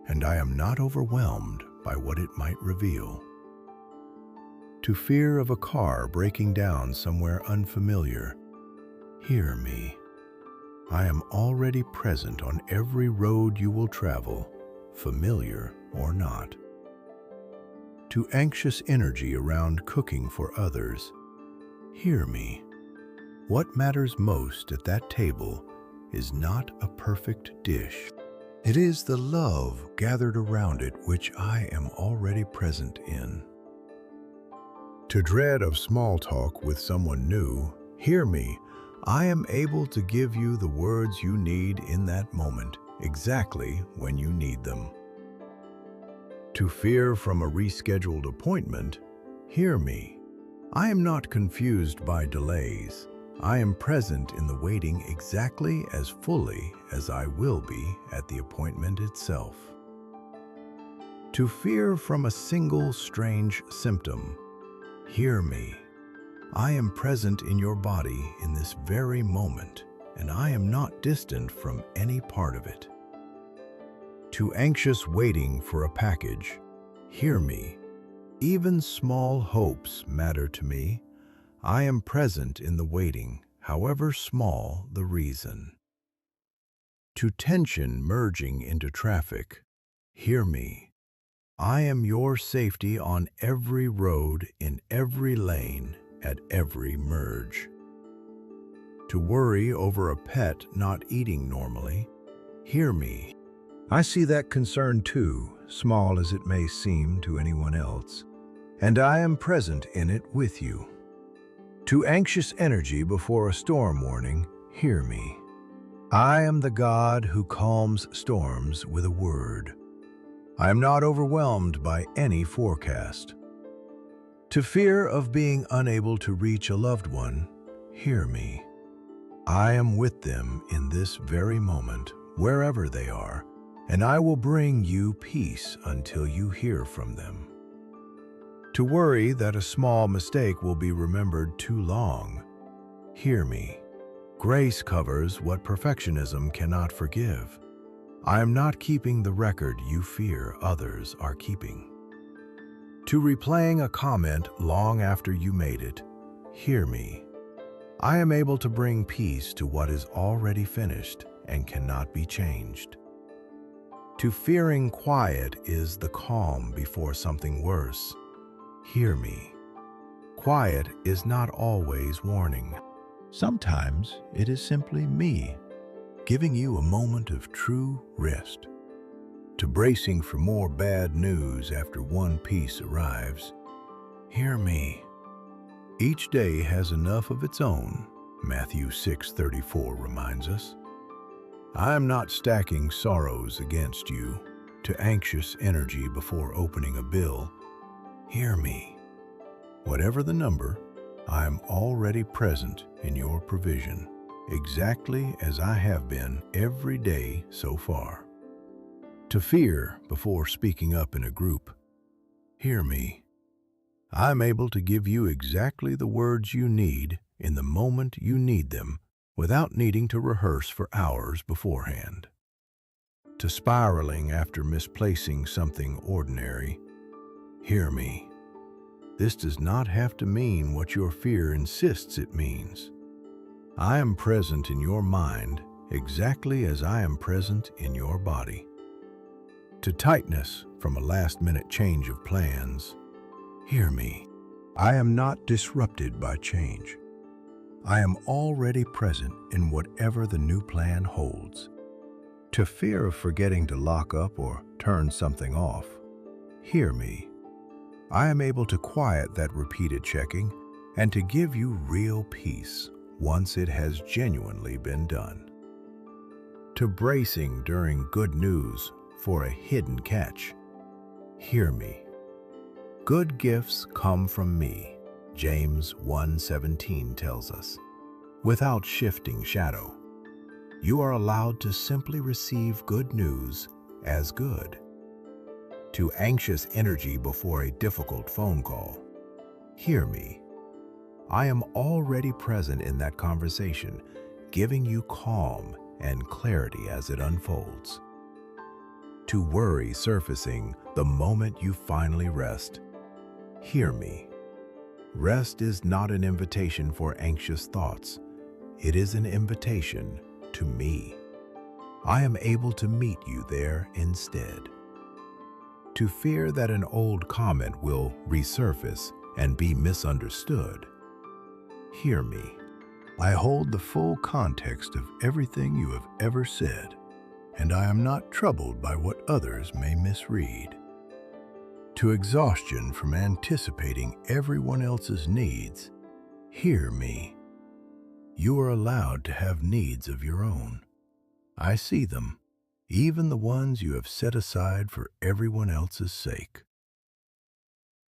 and I am not overwhelmed by what it might reveal. To fear of a car breaking down somewhere unfamiliar, hear me. I am already present on every road you will travel, familiar or not. To anxious energy around cooking for others, hear me. What matters most at that table is not a perfect dish. It is the love gathered around it which I am already present in. To dread of small talk with someone new, hear me. I am able to give you the words you need in that moment, exactly when you need them. To fear from a rescheduled appointment, hear me. I am not confused by delays. I am present in the waiting exactly as fully as I will be at the appointment itself. To fear from a single strange symptom, hear me. I am present in your body in this very moment, and I am not distant from any part of it. To anxious waiting for a package, hear me. Even small hopes matter to me. I am present in the waiting, however small the reason. To tension merging into traffic, hear me. I am your safety on every road, in every lane, at every merge. To worry over a pet not eating normally, hear me. I see that concern too, small as it may seem to anyone else, and I am present in it with you. To anxious energy before a storm warning, hear me. I am the God who calms storms with a word. I am not overwhelmed by any forecast. To fear of being unable to reach a loved one, hear me. I am with them in this very moment, wherever they are, and I will bring you peace until you hear from them. To worry that a small mistake will be remembered too long, hear me. Grace covers what perfectionism cannot forgive. I am not keeping the record you fear others are keeping. To replaying a comment long after you made it, hear me. I am able to bring peace to what is already finished and cannot be changed. To fearing quiet is the calm before something worse. Hear me. Quiet is not always warning. Sometimes it is simply me, giving you a moment of true rest. To bracing for more bad news after one piece arrives, hear me. Each day has enough of its own, Matthew 6:34 reminds us. I am not stacking sorrows against you to anxious energy before opening a bill. Hear me. Whatever the number, I am already present in your provision, exactly as I have been every day so far. To fear before speaking up in a group, hear me. I'm able to give you exactly the words you need in the moment you need them without needing to rehearse for hours beforehand. To spiraling after misplacing something ordinary, hear me. This does not have to mean what your fear insists it means. I am present in your mind exactly as I am present in your body. To tightness from a last-minute change of plans, hear me. I am not disrupted by change. I am already present in whatever the new plan holds. To fear of forgetting to lock up or turn something off, hear me. I am able to quiet that repeated checking and to give you real peace once it has genuinely been done. To bracing during good news for a hidden catch, hear me. Good gifts come from me, James 1:17 tells us. Without shifting shadow, you are allowed to simply receive good news as good. To anxious energy before a difficult phone call, hear me. I am already present in that conversation, giving you calm and clarity as it unfolds. To worry surfacing the moment you finally rest, hear me. Rest is not an invitation for anxious thoughts. It is an invitation to me. I am able to meet you there instead. To fear that an old comment will resurface and be misunderstood, hear me. I hold the full context of everything you have ever said, and I am not troubled by what others may misread. To exhaustion from anticipating everyone else's needs, hear me. You are allowed to have needs of your own. I see them, even the ones you have set aside for everyone else's sake.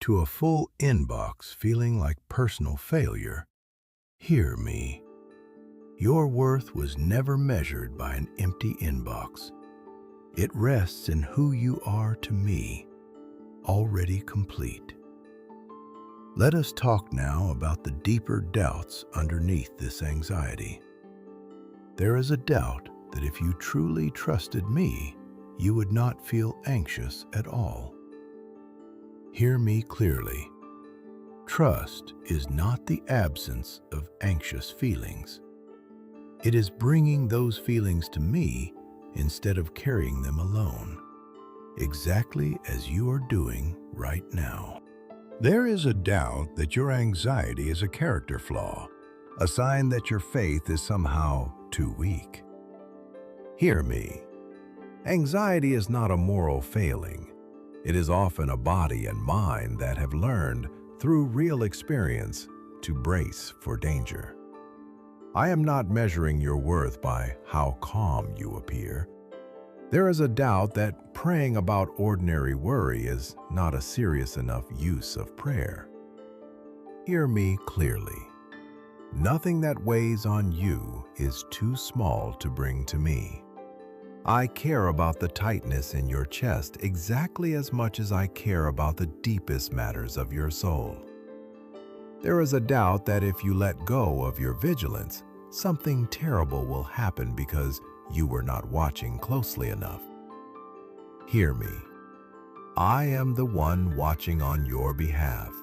To a full inbox feeling like personal failure, hear me. Your worth was never measured by an empty inbox. It rests in who you are to me, already complete. Let us talk now about the deeper doubts underneath this anxiety. There is a doubt that if you truly trusted me, you would not feel anxious at all. Hear me clearly. Trust is not the absence of anxious feelings. It is bringing those feelings to me instead of carrying them alone, exactly as you are doing right now. There is a doubt that your anxiety is a character flaw, a sign that your faith is somehow too weak. Hear me. Anxiety is not a moral failing. It is often a body and mind that have learned through real experience to brace for danger. I am not measuring your worth by how calm you appear. There is a doubt that praying about ordinary worry is not a serious enough use of prayer. Hear me clearly. Nothing that weighs on you is too small to bring to me. I care about the tightness in your chest exactly as much as I care about the deepest matters of your soul. There is a doubt that if you let go of your vigilance, something terrible will happen because you were not watching closely enough. Hear me. I am the one watching on your behalf,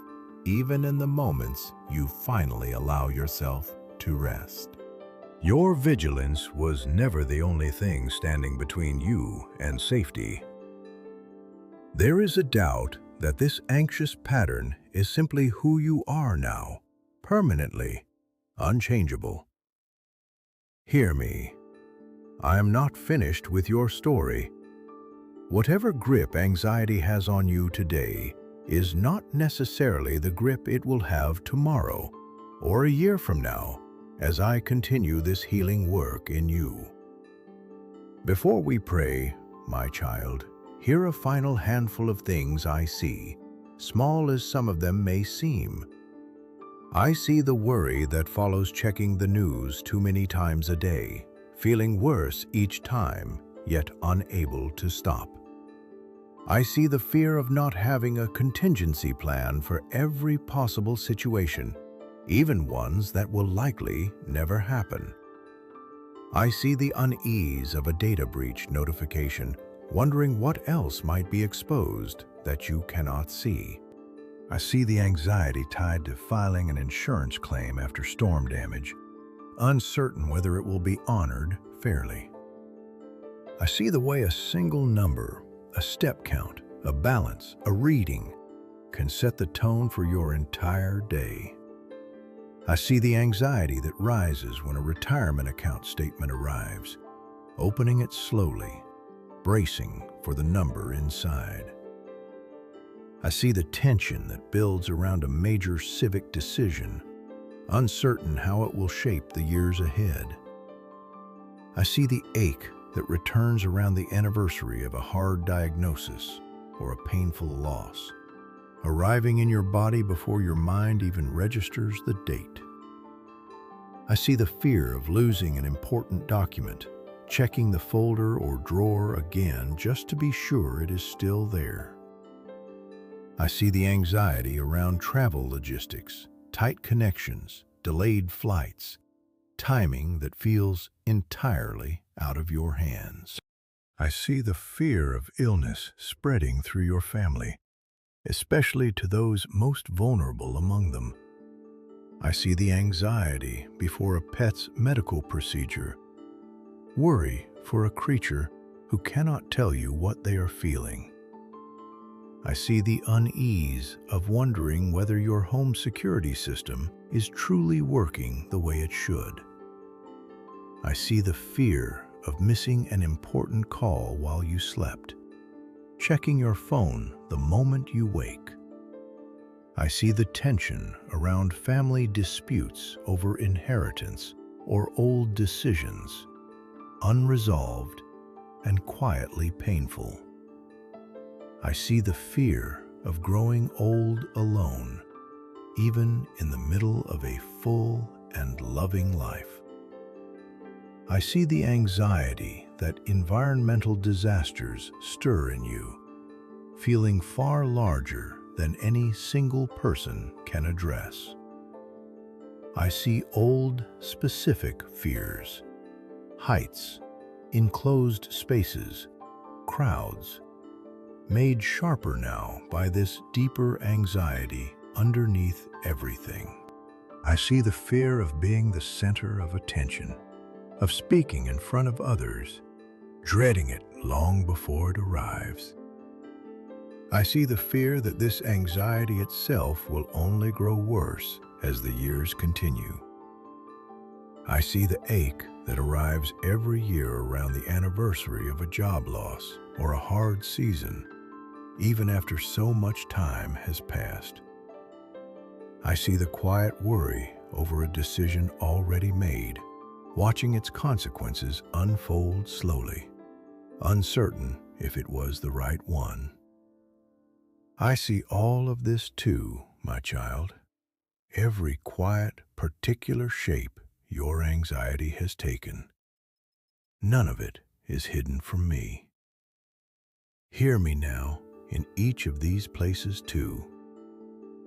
even in the moments you finally allow yourself to rest. Your vigilance was never the only thing standing between you and safety. There is a doubt that this anxious pattern is simply who you are now, permanently, unchangeable. Hear me. I am not finished with your story. Whatever grip anxiety has on you today is not necessarily the grip it will have tomorrow or a year from now as I continue this healing work in you. Before we pray, my child, hear a final handful of things I see, small as some of them may seem. I see the worry that follows checking the news too many times a day, feeling worse each time, yet unable to stop. I see the fear of not having a contingency plan for every possible situation, even ones that will likely never happen. I see the unease of a data breach notification, wondering what else might be exposed that you cannot see. I see the anxiety tied to filing an insurance claim after storm damage, uncertain whether it will be honored fairly. I see the way a single number, a step count, a balance, a reading can set the tone for your entire day. I see the anxiety that rises when a retirement account statement arrives, opening it slowly, bracing for the number inside. I see the tension that builds around a major civic decision, uncertain how it will shape the years ahead. I see the ache that returns around the anniversary of a hard diagnosis or a painful loss, arriving in your body before your mind even registers the date. I see the fear of losing an important document, checking the folder or drawer again just to be sure it is still there. I see the anxiety around travel logistics, tight connections, delayed flights, timing that feels entirely out of your hands. I see the fear of illness spreading through your family, especially to those most vulnerable among them. I see the anxiety before a pet's medical procedure, worry for a creature who cannot tell you what they are feeling. I see the unease of wondering whether your home security system is truly working the way it should. I see the fear of missing an important call while you slept, checking your phone the moment you wake. I see the tension around family disputes over inheritance or old decisions, unresolved and quietly painful. I see the fear of growing old alone, even in the middle of a full and loving life. I see the anxiety that environmental disasters stir in you, feeling far larger than any single person can address. I see old, specific fears, heights, enclosed spaces, crowds, made sharper now by this deeper anxiety underneath everything. I see the fear of being the center of attention, of speaking in front of others, dreading it long before it arrives. I see the fear that this anxiety itself will only grow worse as the years continue. I see the ache that arrives every year around the anniversary of a job loss or a hard season, even after so much time has passed. I see the quiet worry over a decision already made, watching its consequences unfold slowly, uncertain if it was the right one. I see all of this too, my child. Every quiet, particular shape your anxiety has taken. None of it is hidden from me. Hear me now in each of these places too.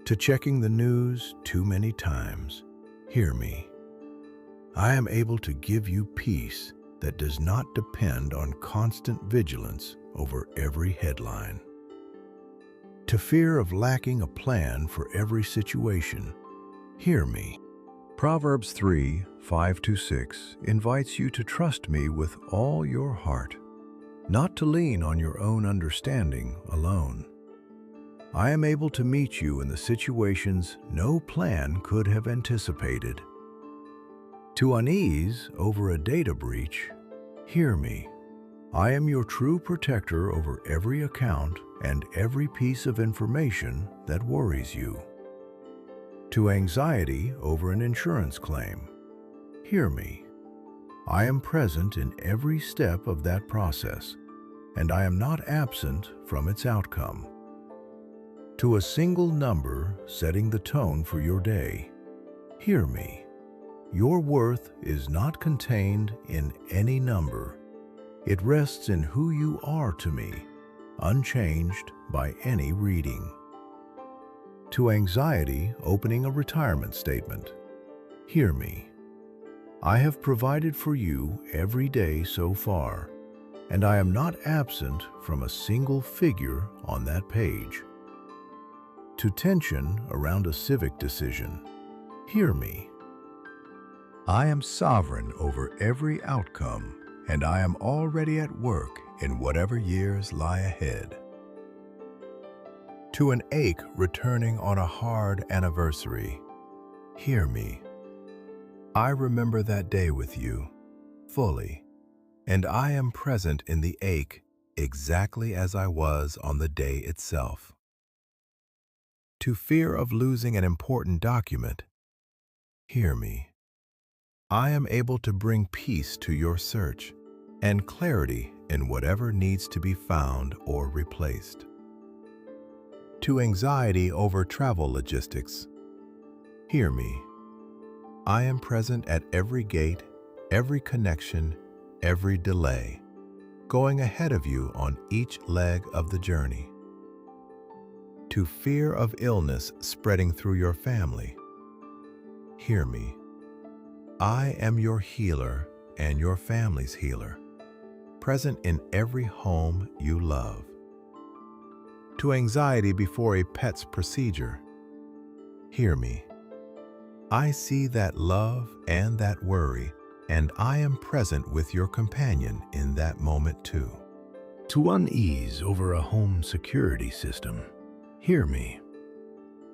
To checking the news too many times, hear me. I am able to give you peace that does not depend on constant vigilance over every headline. To fear of lacking a plan for every situation, hear me. Proverbs 3:5-6 invites you to trust me with all your heart, not to lean on your own understanding alone. I am able to meet you in the situations no plan could have anticipated. To unease over a data breach, hear me. I am your true protector over every account and every piece of information that worries you. To anxiety over an insurance claim, hear me. I am present in every step of that process, and I am not absent from its outcome. To a single number setting the tone for your day, hear me. Your worth is not contained in any number. It rests in who you are to me, unchanged by any reading. To anxiety opening a retirement statement, hear me. I have provided for you every day so far, and I am not absent from a single figure on that page. To tension around a civic decision, hear me. I am sovereign over every outcome, and I am already at work in whatever years lie ahead. To an ache returning on a hard anniversary, hear me. I remember that day with you, fully, and I am present in the ache exactly as I was on the day itself. To fear of losing an important document, hear me. I am able to bring peace to your search and clarity in whatever needs to be found or replaced. To anxiety over travel logistics, hear me. I am present at every gate, every connection, every delay, going ahead of you on each leg of the journey. To fear of illness spreading through your family, hear me. I am your healer and your family's healer, present in every home you love. To anxiety before a pet's procedure, hear me. I see that love and that worry, and I am present with your companion in that moment too. To unease over a home security system, hear me.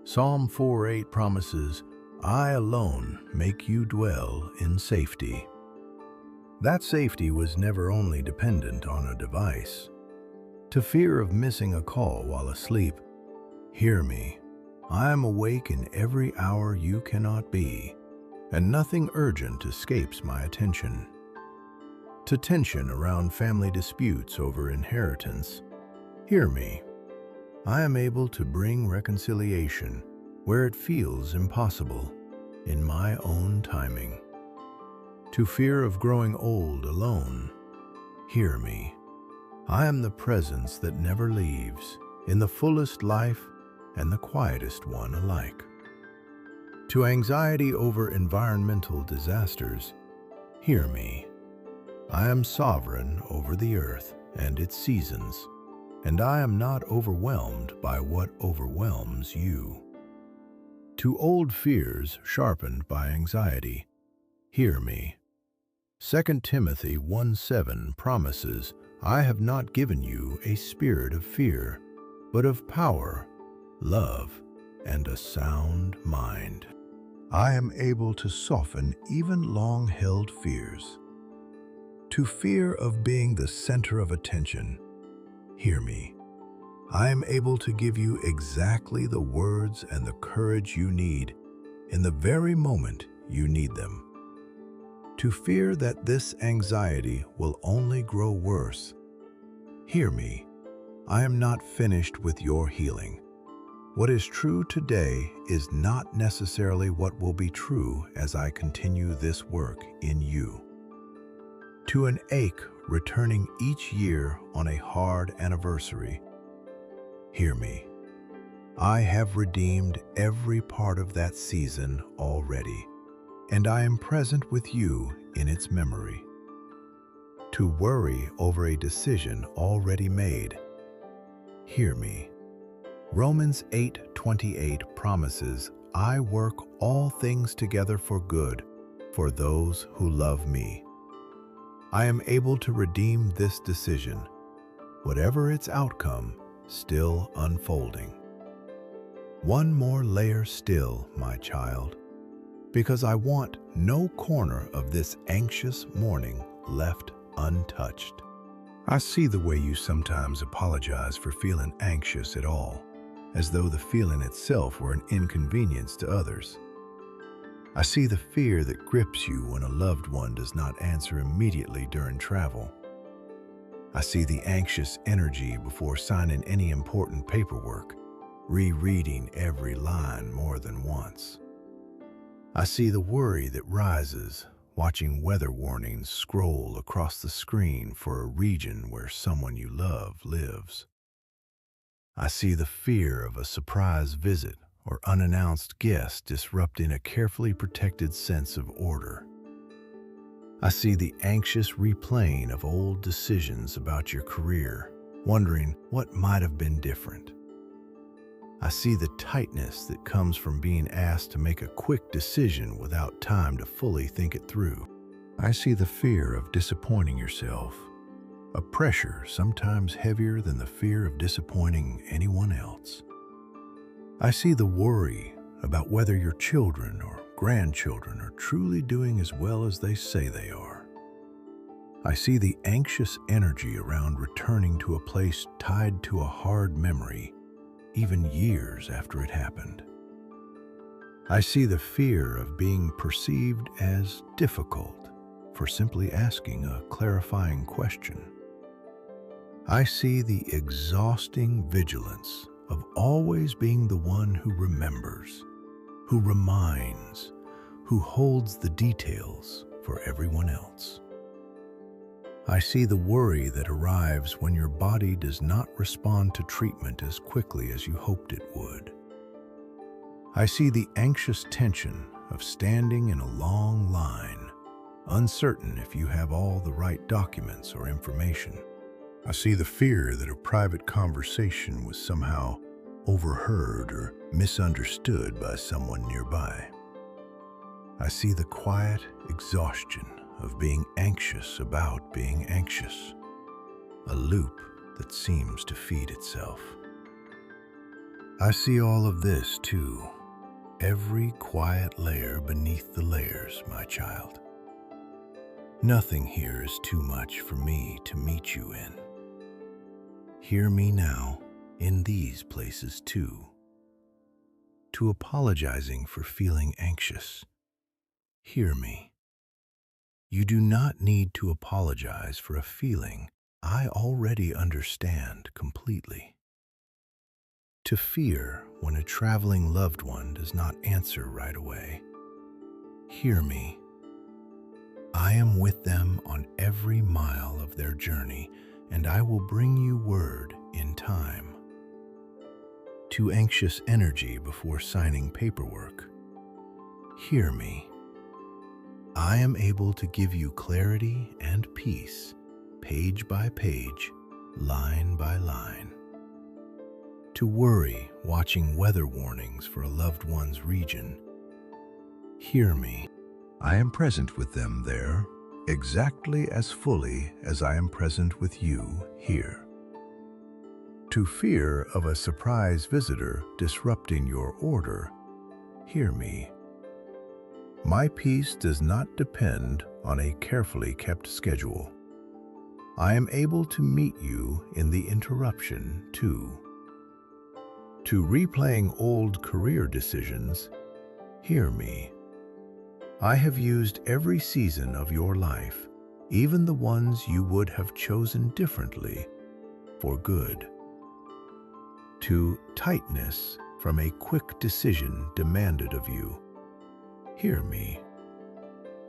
Psalm 4:8 promises, I alone make you dwell in safety. That safety was never only dependent on a device. To fear of missing a call while asleep, hear me. I am awake in every hour you cannot be, and nothing urgent escapes my attention. To tension around family disputes over inheritance, hear me. I am able to bring reconciliation where it feels impossible in my own timing. To fear of growing old alone, hear me. I am the presence that never leaves, in the fullest life and the quietest one alike. To anxiety over environmental disasters, hear me. I am sovereign over the earth and its seasons, and I am not overwhelmed by what overwhelms you. To old fears sharpened by anxiety, hear me. 2 Timothy 1:7 promises, I have not given you a spirit of fear, but of power, love, and a sound mind. I am able to soften even long-held fears. To fear of being the center of attention, hear me. I am able to give you exactly the words and the courage you need in the very moment you need them. To fear that this anxiety will only grow worse, hear me. I am not finished with your healing. What is true today is not necessarily what will be true as I continue this work in you. To an ache returning each year on a hard anniversary, hear me. I have redeemed every part of that season already. and I am present with you in its memory. To worry over a decision already made, hear me. Romans 8:28 promises, I work all things together for good for those who love me. I am able to redeem this decision, whatever its outcome, still unfolding. One more layer still, my child, because I want no corner of this anxious morning left untouched. I see the way you sometimes apologize for feeling anxious at all, as though the feeling itself were an inconvenience to others. I see the fear that grips you when a loved one does not answer immediately during travel. I see the anxious energy before signing any important paperwork, rereading every line more than once. I see the worry that rises watching weather warnings scroll across the screen for a region where someone you love lives. I see the fear of a surprise visit or unannounced guest disrupting a carefully protected sense of order. I see the anxious replaying of old decisions about your career, wondering what might have been different. I see the tightness that comes from being asked to make a quick decision without time to fully think it through. I see the fear of disappointing yourself, a pressure sometimes heavier than the fear of disappointing anyone else. I see the worry about whether your children or grandchildren are truly doing as well as they say they are. I see the anxious energy around returning to a place tied to a hard memory, even years after it happened. I see the fear of being perceived as difficult for simply asking a clarifying question. I see the exhausting vigilance of always being the one who remembers, who reminds, who holds the details for everyone else. I see the worry that arrives when your body does not respond to treatment as quickly as you hoped it would. I see the anxious tension of standing in a long line, uncertain if you have all the right documents or information. I see the fear that a private conversation was somehow overheard or misunderstood by someone nearby. I see the quiet exhaustion of being anxious about being anxious, a loop that seems to feed itself. I see all of this too, every quiet layer beneath the layers, my child. Nothing here is too much for me to meet you in. Hear me now in these places too. To apologizing for feeling anxious, hear me. You do not need to apologize for a feeling I already understand completely. To fear when a traveling loved one does not answer right away, hear me. I am with them on every mile of their journey, and I will bring you word in time. To anxious energy before signing paperwork, hear me. I am able to give you clarity and peace, page by page, line by line. To worry watching weather warnings for a loved one's region, hear me. I am present with them there, exactly as fully as I am present with you here. To fear of a surprise visitor disrupting your order, hear me. My peace does not depend on a carefully kept schedule. I am able to meet you in the interruption too. To replaying old career decisions, hear me. I have used every season of your life, even the ones you would have chosen differently, for good. To tightness from a quick decision demanded of you, hear me.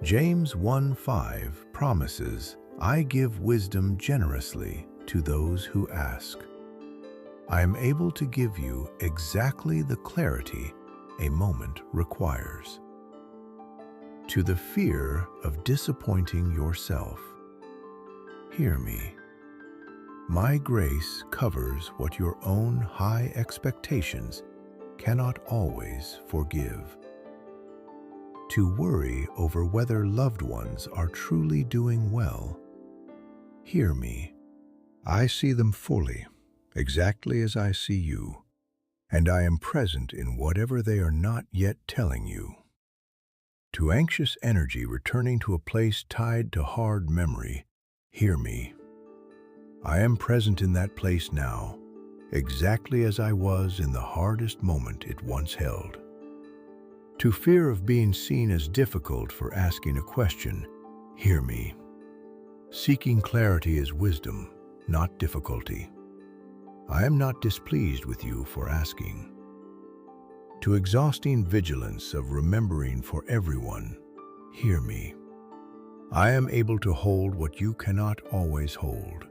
James 1:5 promises, I give wisdom generously to those who ask. I am able to give you exactly the clarity a moment requires. To the fear of disappointing yourself, hear me. My grace covers what your own high expectations cannot always forgive. To worry over whether loved ones are truly doing well, hear me. I see them fully, exactly as I see you, and I am present in whatever they are not yet telling you. To anxious energy returning to a place tied to hard memory, hear me. I am present in that place now, exactly as I was in the hardest moment it once held. To fear of being seen as difficult for asking a question, hear me. Seeking clarity is wisdom, not difficulty. I am not displeased with you for asking. To exhausting vigilance of remembering for everyone, hear me. I am able to hold what you cannot always hold,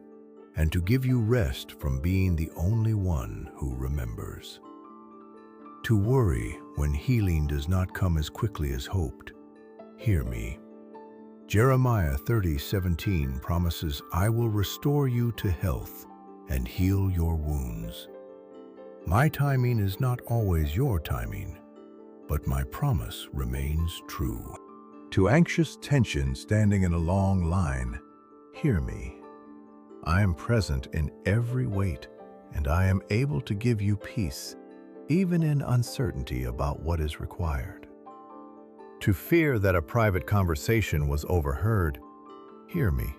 and to give you rest from being the only one who remembers. To worry when healing does not come as quickly as hoped, hear me. Jeremiah 30:17 promises, I will restore you to health and heal your wounds. My timing is not always your timing, but my promise remains true. To anxious tension standing in a long line, hear me. I am present in every wait, and I am able to give you peace, even in uncertainty about what is required. To fear that a private conversation was overheard, hear me.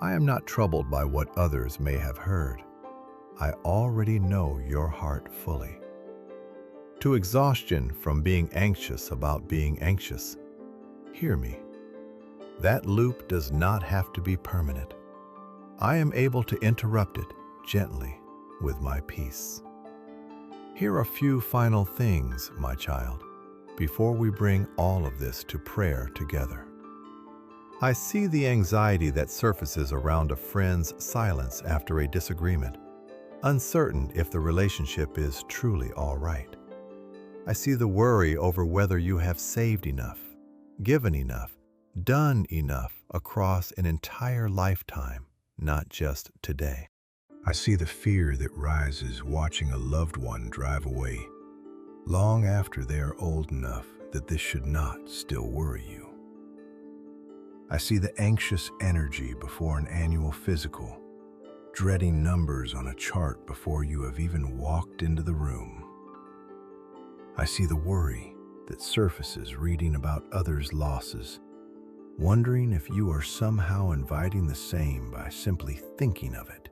I am not troubled by what others may have heard. I already know your heart fully. To exhaustion from being anxious about being anxious, hear me. That loop does not have to be permanent. I am able to interrupt it gently with my peace. Here are a few final things, my child, before we bring all of this to prayer together. I see the anxiety that surfaces around a friend's silence after a disagreement, uncertain if the relationship is truly all right. I see the worry over whether you have saved enough, given enough, done enough across an entire lifetime, not just today. I see the fear that rises watching a loved one drive away, long after they are old enough that this should not still worry you. I see the anxious energy before an annual physical, dreading numbers on a chart before you have even walked into the room. I see the worry that surfaces reading about others' losses, wondering if you are somehow inviting the same by simply thinking of it.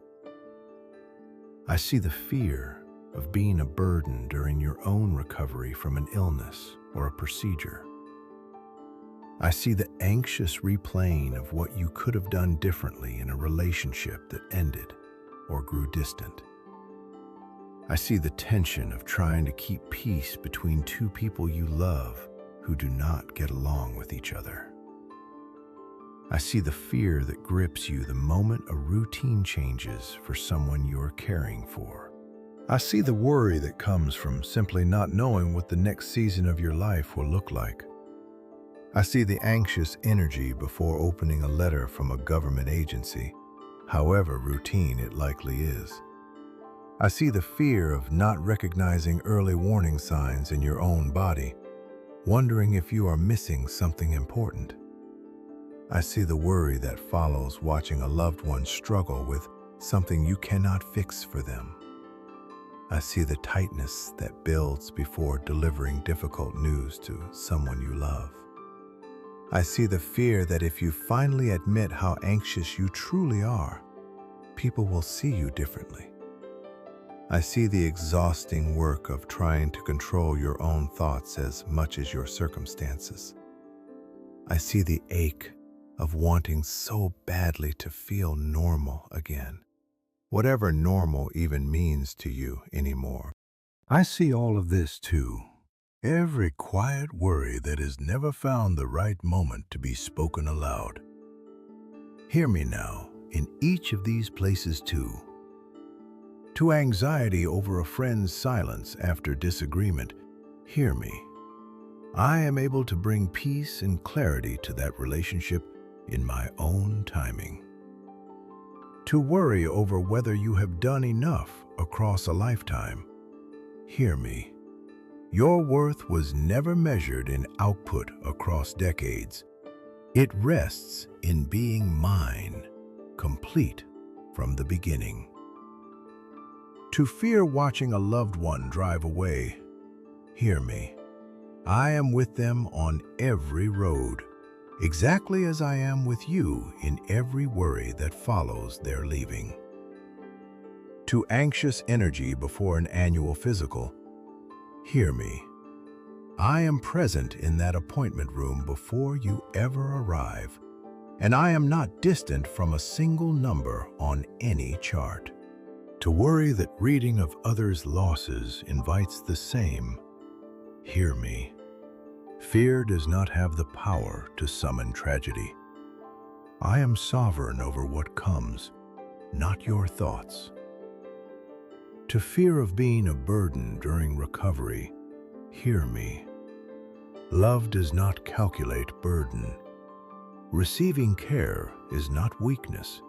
I see the fear of being a burden during your own recovery from an illness or a procedure. I see the anxious replaying of what you could have done differently in a relationship that ended or grew distant. I see the tension of trying to keep peace between two people you love who do not get along with each other. I see the fear that grips you the moment a routine changes for someone you are caring for. I see the worry that comes from simply not knowing what the next season of your life will look like. I see the anxious energy before opening a letter from a government agency, however routine it likely is. I see the fear of not recognizing early warning signs in your own body, wondering if you are missing something important. I see the worry that follows watching a loved one struggle with something you cannot fix for them. I see the tightness that builds before delivering difficult news to someone you love. I see the fear that if you finally admit how anxious you truly are, people will see you differently. I see the exhausting work of trying to control your own thoughts as much as your circumstances. I see the ache of wanting so badly to feel normal again, whatever normal even means to you anymore. I see all of this too. Every quiet worry that has never found the right moment to be spoken aloud. Hear me now, in each of these places too. To anxiety over a friend's silence after disagreement, hear me. I am able to bring peace and clarity to that relationship in my own timing. To worry over whether you have done enough across a lifetime, hear me. Your worth was never measured in output across decades. It rests in being mine, complete from the beginning. To fear watching a loved one drive away, hear me. I am with them on every road, exactly as I am with you in every worry that follows their leaving. To anxious energy before an annual physical, hear me. I am present in that appointment room before you ever arrive, and I am not distant from a single number on any chart. To worry that reading of others' losses invites the same, hear me. Fear does not have the power to summon tragedy. I am sovereign over what comes, not your thoughts. To fear of being a burden during recovery, hear me. Love does not calculate burden. Receiving care is not weakness.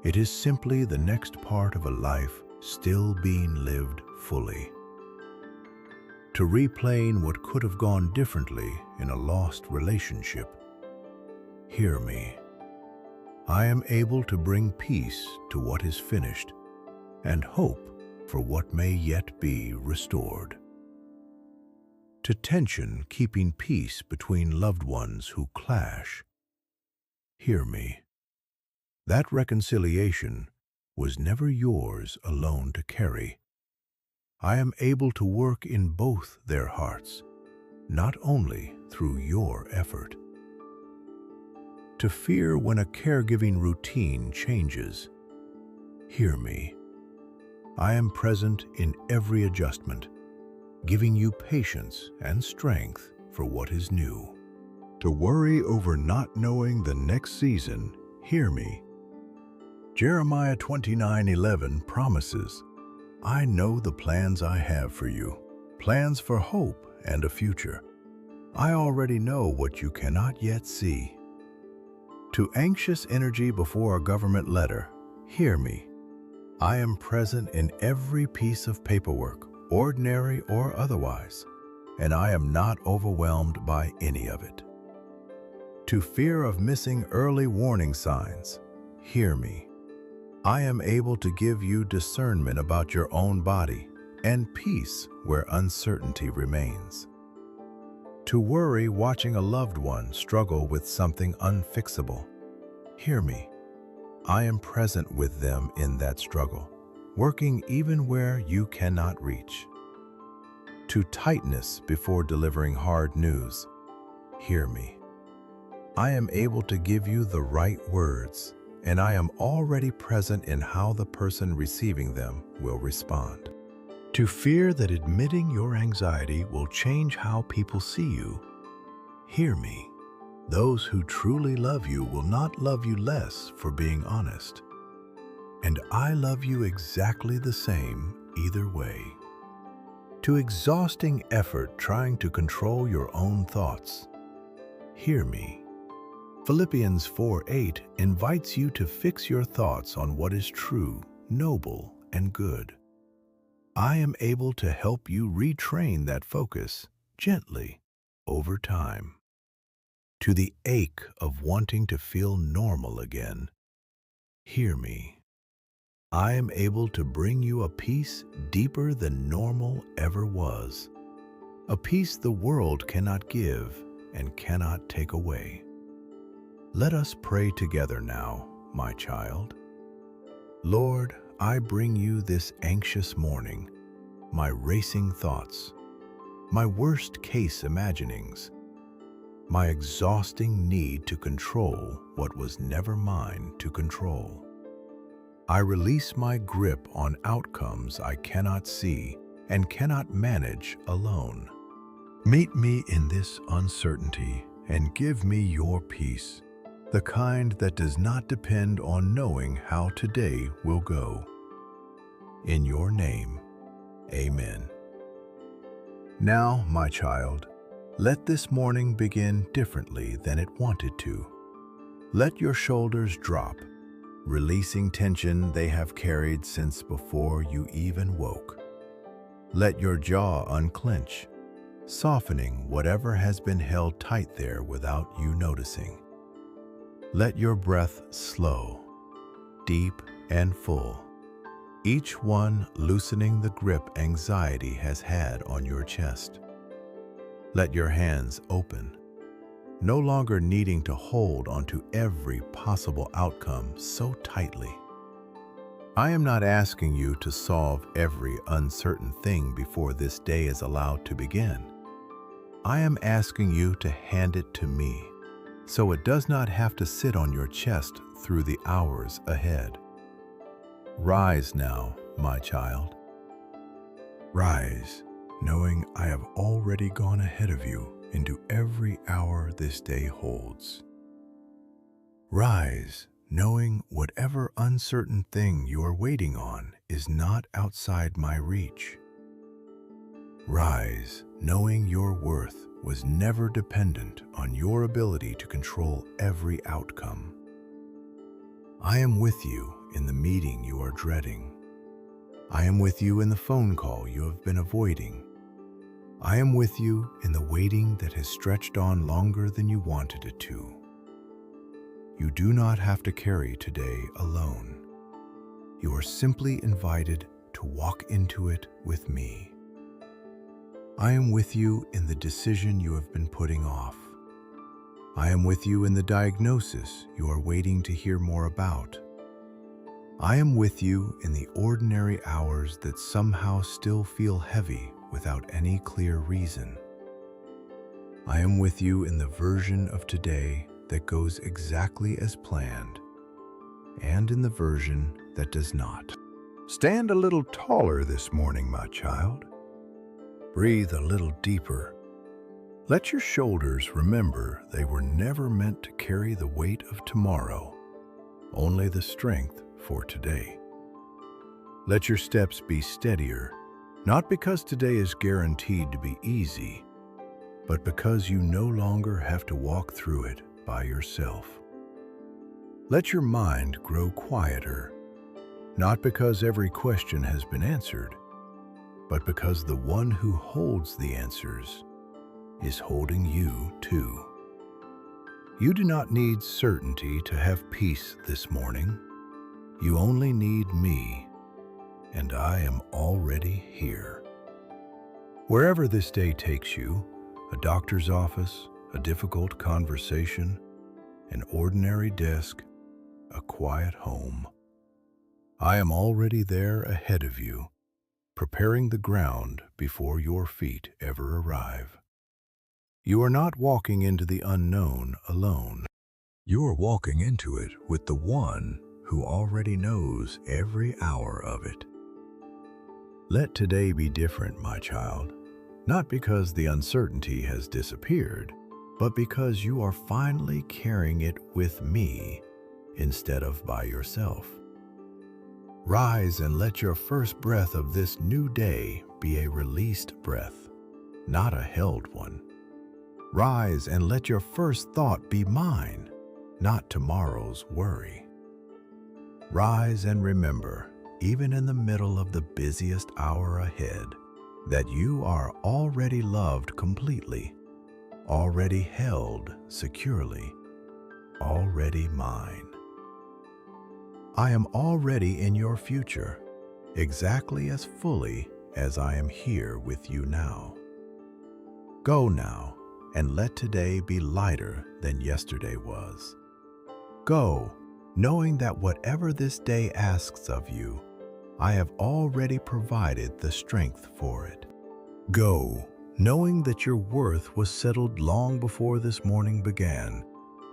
It is simply the next part of a life still being lived fully. To replaying what could have gone differently in a lost relationship, hear me. I am able to bring peace to what is finished and hope for what may yet be restored. To tension keeping peace between loved ones who clash, hear me. That reconciliation was never yours alone to carry. I am able to work in both their hearts, not only through your effort. To fear when a caregiving routine changes, hear me. I am present in every adjustment, giving you patience and strength for what is new. To worry over not knowing the next season, hear me. Jeremiah 29:11 promises, I know the plans I have for you, plans for hope and a future. I already know what you cannot yet see. To anxious energy before a government letter, hear me. I am present in every piece of paperwork, ordinary or otherwise, and I am not overwhelmed by any of it. To fear of missing early warning signs, hear me. I am able to give you discernment about your own body and peace where uncertainty remains. To worry watching a loved one struggle with something unfixable, hear me. I am present with them in that struggle, working even where you cannot reach. To tightness before delivering hard news, hear me. I am able to give you the right words, and I am already present in how the person receiving them will respond. To fear that admitting your anxiety will change how people see you, hear me. Those who truly love you will not love you less for being honest. And I love you exactly the same either way. To exhausting effort trying to control your own thoughts, hear me. Philippians 4:8 invites you to fix your thoughts on what is true, noble, and good. I am able to help you retrain that focus gently over time. To the ache of wanting to feel normal again, hear me. I am able to bring you a peace deeper than normal ever was, a peace the world cannot give and cannot take away. Let us pray together now, my child. Lord, I bring you this anxious morning, my racing thoughts, my worst-case imaginings, my exhausting need to control what was never mine to control. I release my grip on outcomes I cannot see and cannot manage alone. Meet me in this uncertainty and give me your peace, the kind that does not depend on knowing how today will go. In your name, amen. Now, my child, Let this morning begin differently than it wanted to. Let your shoulders drop, releasing tension they have carried since before you even woke. Let your jaw unclench, softening whatever has been held tight there without you noticing. Let your breath slow, deep and full, each one loosening the grip anxiety has had on your chest. Let your hands open, no longer needing to hold onto every possible outcome so tightly. I am not asking you to solve every uncertain thing before this day is allowed to begin. I am asking you to hand it to me, so it does not have to sit on your chest through the hours ahead. Rise now, my child. Rise, knowing I have already gone ahead of you into every hour this day holds. Rise, knowing whatever uncertain thing you are waiting on is not outside my reach. Rise, knowing your worth was never dependent on your ability to control every outcome. I am with you in the meeting you are dreading. I am with you in the phone call you have been avoiding. I am with you in the waiting that has stretched on longer than you wanted it to. You do not have to carry today alone. You are simply invited to walk into it with me. I am with you in the decision you have been putting off. I am with you in the diagnosis you are waiting to hear more about. I am with you in the ordinary hours that somehow still feel heavy without any clear reason. I am with you in the version of today that goes exactly as planned, and in the version that does not. Stand a little taller this morning, my child. Breathe a little deeper. Let your shoulders remember they were never meant to carry the weight of tomorrow, only the strength for today. Let your steps be steadier, not because today is guaranteed to be easy, but because you no longer have to walk through it by yourself. Let your mind grow quieter, not because every question has been answered, but because the one who holds the answers is holding you too. You do not need certainty to have peace this morning. You only need me, and I am already here. Wherever this day takes you, a doctor's office, a difficult conversation, an ordinary desk, a quiet home, I am already there ahead of you, preparing the ground before your feet ever arrive. You are not walking into the unknown alone. You are walking into it with the one who already knows every hour of it. Let today be different, my child, not because the uncertainty has disappeared, but because you are finally carrying it with me instead of by yourself. Rise and let your first breath of this new day be a released breath, not a held one. Rise and let your first thought be mine, not tomorrow's worry. Rise and remember, even in the middle of the busiest hour ahead, that you are already loved completely, already held securely, already mine. I am already in your future, exactly as fully as I am here with you now. Go now, and let today be lighter than yesterday was. Go, knowing that whatever this day asks of you, I have already provided the strength for it. Go, knowing that your worth was settled long before this morning began,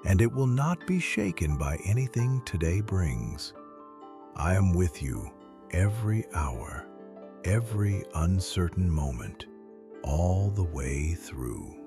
and it will not be shaken by anything today brings. I am with you every hour, every uncertain moment, all the way through.